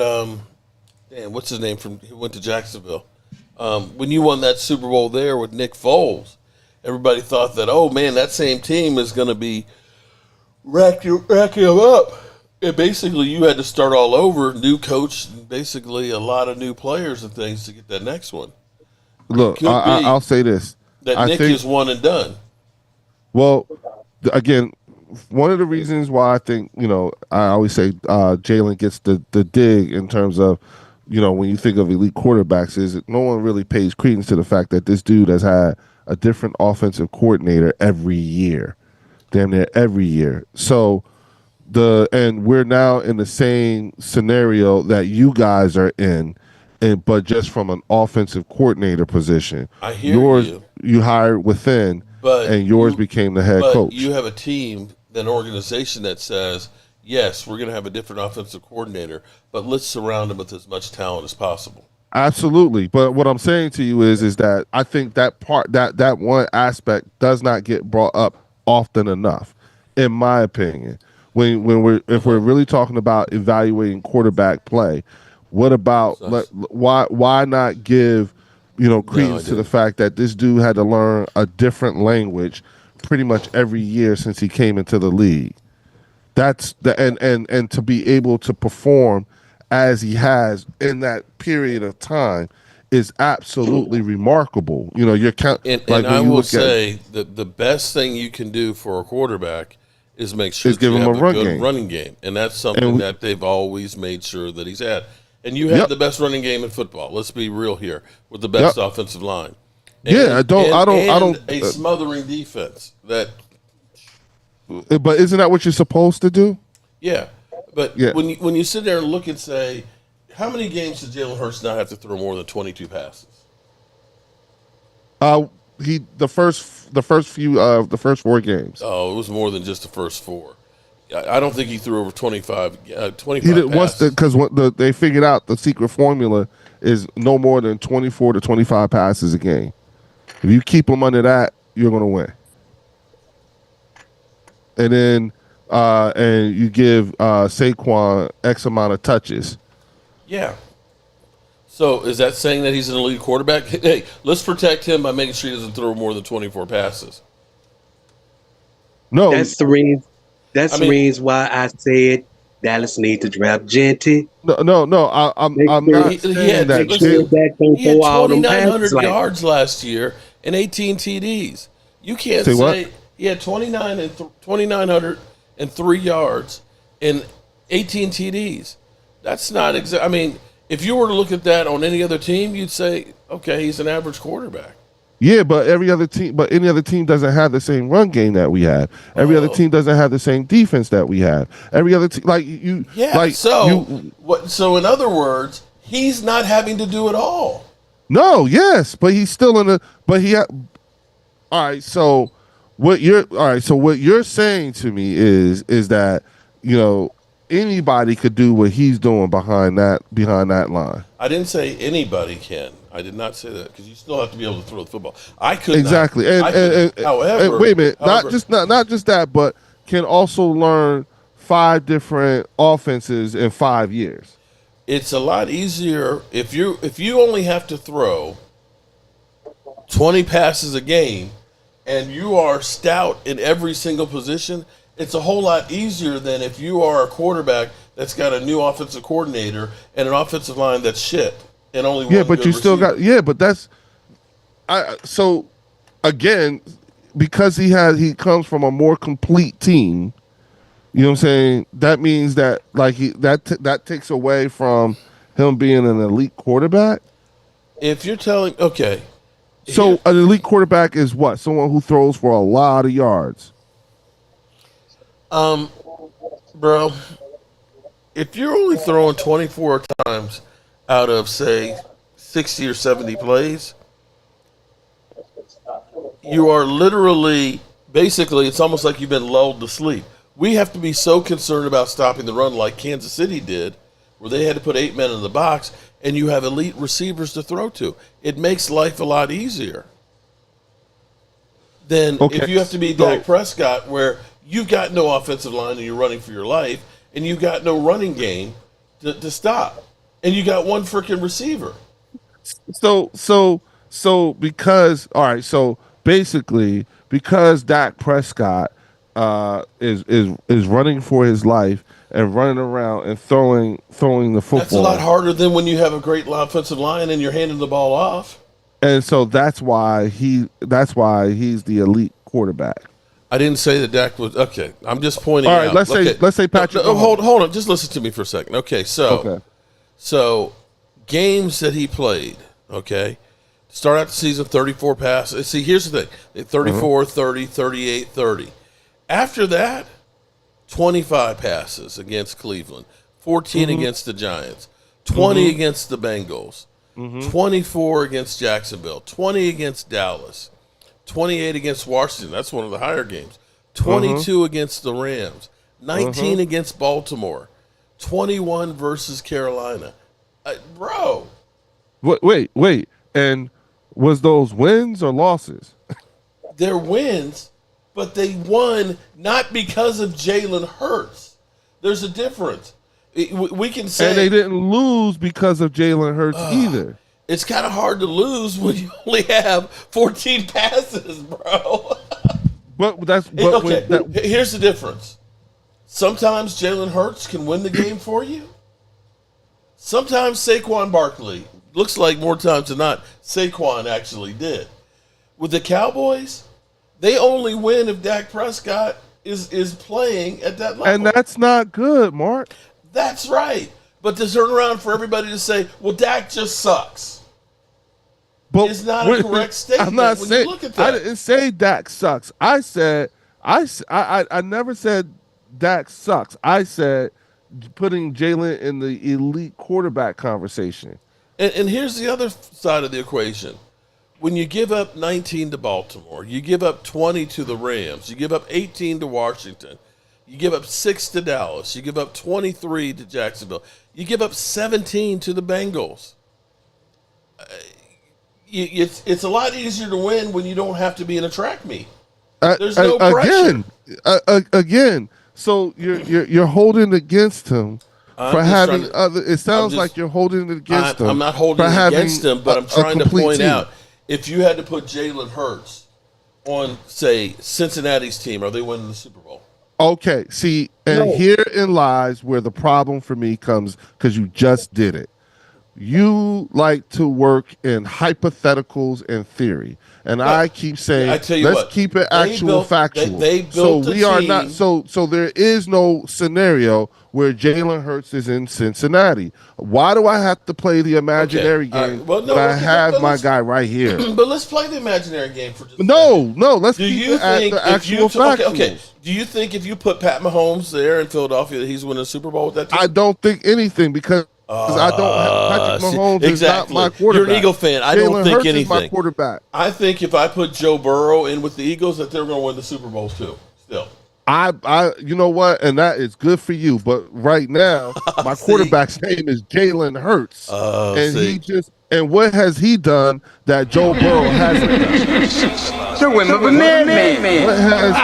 what's his name who went to Jacksonville? When you won that Super Bowl there with Nick Foles, everybody thought that, oh man, that same team is going to be racking them up. And basically, you had to start all over, new coach, and basically a lot of new players and things to get that next one. Look, I'll say this: that Nick is one and done. Well, again, one of the reasons why I think, I always say Jalen gets the dig in terms of, when you think of elite quarterbacks, is no one really pays credence to the fact that this dude has had a different offensive coordinator every year, damn near every year. So and we're now in the same scenario that you guys are in, but just from an offensive coordinator position. I hear you hired within, and yours became the head coach. You have a team, an organization that says, yes, we're going to have a different offensive coordinator, but let's surround him with as much talent as possible. Absolutely. But what I'm saying to you is that I think that part, that one aspect does not get brought up often enough, in my opinion. If we're really talking about evaluating quarterback play, what about why not give credence to the fact that this dude had to learn a different language pretty much every year since he came into the league? That's and to be able to perform as he has in that period of time is absolutely remarkable. And I will say that the best thing you can do for a quarterback is make sure give him a good running game. And that's something that they've always made sure that he's had. And you have the best running game in football. Let's be real here, with the best offensive line. I don't a smothering defense that. But isn't that what you're supposed to do? Yeah, but when you sit there and look and say, how many games did Jalen Hurts not have to throw more than 22 passes? The first 4 games. Oh, it was more than just the first 4. I don't think he threw over 25 he did, passes. Because they figured out the secret formula is no more than 24 to 25 passes a game. If you keep them under that, you're going to win. And then and you give Saquon X amount of touches. Yeah. So is that saying that he's an elite quarterback? Hey, let's protect him by making sure he doesn't throw more than 24 passes. No, that's the reason. That's the reason why I said Dallas need to draft Genty. No. I'm not saying that. He had 2,900 yards last year and 18 TDs. You can't say he had 2,903 yards and 18 TDs. That's not exact. I mean, if you were to look at that on any other team, you'd say, okay, he's an average quarterback. Yeah, but any other team doesn't have the same run game that we have. Every other team doesn't have the same defense that we have. Every other team, So in other words, he's not having to do it all. No, yes, but he's still in the. But he. All right, so what you're saying to me is that anybody could do what he's doing behind that line. I didn't say anybody can. I did not say that because you still have to be able to throw the football. I could exactly. Not. And wait a minute, not just that, but can also learn 5 different offenses in 5 years. It's a lot easier if you only have to throw 20 passes a game and you are stout in every single position. It's a whole lot easier than if you are a quarterback that's got a new offensive coordinator and an offensive line that's shit and only one but you still receiver. but that's so again, because he comes from a more complete team. You know what I'm saying? That means that that takes away from him being an elite quarterback. If you're telling so an elite quarterback is what? Someone who throws for a lot of yards. Bro, if you're only throwing 24 times out of say 60 or 70 plays, you are literally basically it's almost like you've been lulled to sleep. We have to be so concerned about stopping the run like Kansas City did, where they had to put 8 men in the box, and you have elite receivers to throw to. It makes life a lot easier than if you have to be Dak Prescott, where you've got no offensive line and you're running for your life, and you've got no running game to stop, and you got one freaking receiver. So because basically because Dak Prescott is running for his life and running around and throwing the football. That's a lot harder than when you have a great offensive line and you're handing the ball off. And so that's why he's the elite quarterback. I didn't say that Dak was okay. I'm just pointing out. All right, let's say Patrick. No, hold on. Just listen to me for a second. Okay, so games that he played. Okay, start out the season 34 passes. See, here's the thing: 34, 30, 38, 30. After that, 25 passes against Cleveland, 14 against the Giants, 20 against the Bengals, 24 against Jacksonville, 20 against Dallas, 28 against Washington. That's one of the higher games. 22 against the Rams, 19 against Baltimore, 21 versus Carolina. Bro. Wait. And was those wins or losses? They're wins. But they won not because of Jalen Hurts. There's a difference. We can say, and they didn't lose because of Jalen Hurts either. It's kind of hard to lose when you only have 14 passes, bro. Here's the difference. Sometimes Jalen Hurts can win the game for you. Sometimes Saquon Barkley, looks like more times than not, Saquon actually did. With the Cowboys, they only win if Dak Prescott is playing at that level. And that's not good, Mark. That's right. But to turn around for everybody to say, well, Dak just sucks. But it's not a correct statement. I'm not saying, you look at that. I didn't say Dak sucks. I said, I never said Dak sucks. I said putting Jalen in the elite quarterback conversation. And here's the other side of the equation. When you give up 19 to Baltimore, you give up 20 to the Rams, you give up 18 to Washington, you give up 6 to Dallas, you give up 23 to Jacksonville, you give up 17 to the Bengals. It's a lot easier to win when you don't have to be in a track meet. There's no pressure. Again. So you're holding against him for having other. It sounds like you're holding it against him. I'm not holding it against him, but I'm trying to point out. If you had to put Jalen Hurts on, say, Cincinnati's team, are they winning the Super Bowl? Okay, see, and herein lies where the problem for me comes, because you just did it. you like to work in hypotheticals and theory. And I keep saying, let's keep it actual factual. They built we are not so there is no scenario where Jalen Hurts is in Cincinnati. Why do I have to play the imaginary game when I have my guy right here? But let's play the imaginary game for just no. Let's keep it at the actual factual. Okay. Do you think if you put Pat Mahomes there in Philadelphia that he's winning a Super Bowl with that team? I don't think anything because I don't have Patrick Mahomes is not my quarterback. You're an Eagle fan. I don't think Hurts anything. Is my quarterback. I think if I put Joe Burrow in with the Eagles, that they're going to win the Super Bowl too. Still, you know what, and that is good for you. But right now, my quarterback's name is Jalen Hurts, and what has he done that Joe Burrow hasn't done? The whim of a man. What has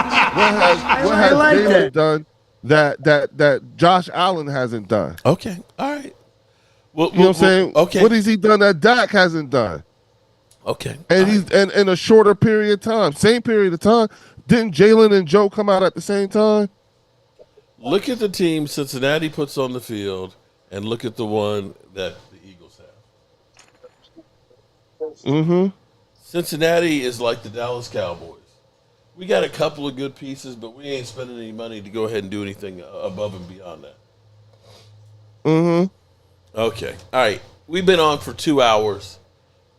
Jalen done that Josh Allen hasn't done? Okay, all right. You know what I'm saying? Okay. What has he done that Dak hasn't done? Okay. And he's in a shorter period of time, same period of time. Didn't Jalen and Joe come out at the same time? Look at the team Cincinnati puts on the field, and look at the one that the Eagles have. Mm-hmm. Cincinnati is like the Dallas Cowboys. We got a couple of good pieces, but we ain't spending any money to go ahead and do anything above and beyond that. Mm-hmm. Okay. All right. We've been on for 2 hours,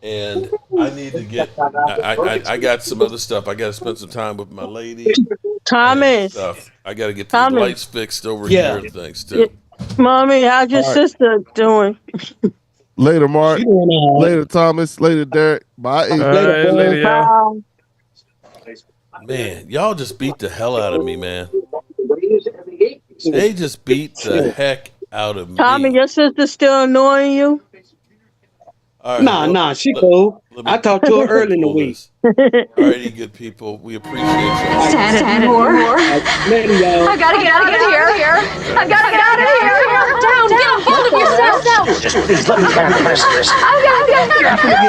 and I need to get. I got some other stuff. I got to spend some time with my lady. Thomas. I got to get the lights fixed over here and things too. Mommy, how's your sister doing? Later, Mark. Later, Thomas. Later, Derek. Bye. Later, y'all. Man, y'all just beat the hell out of me, man. They just beat the heck out of me. Tommy, your sister still annoying you? Right, nah, she cool. I talked to her early in the week. Alrighty, good people. We appreciate you. Stand more. I gotta get out of here. I gotta get out of here. Down, get a hold of yourself. Just please let me handle this. I gotta get out of here.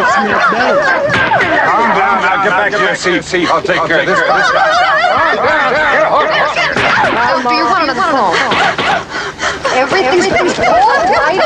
Calm down. Now get back to your seat. I'll take care of this. Do you want on the phone? Everything's been all right.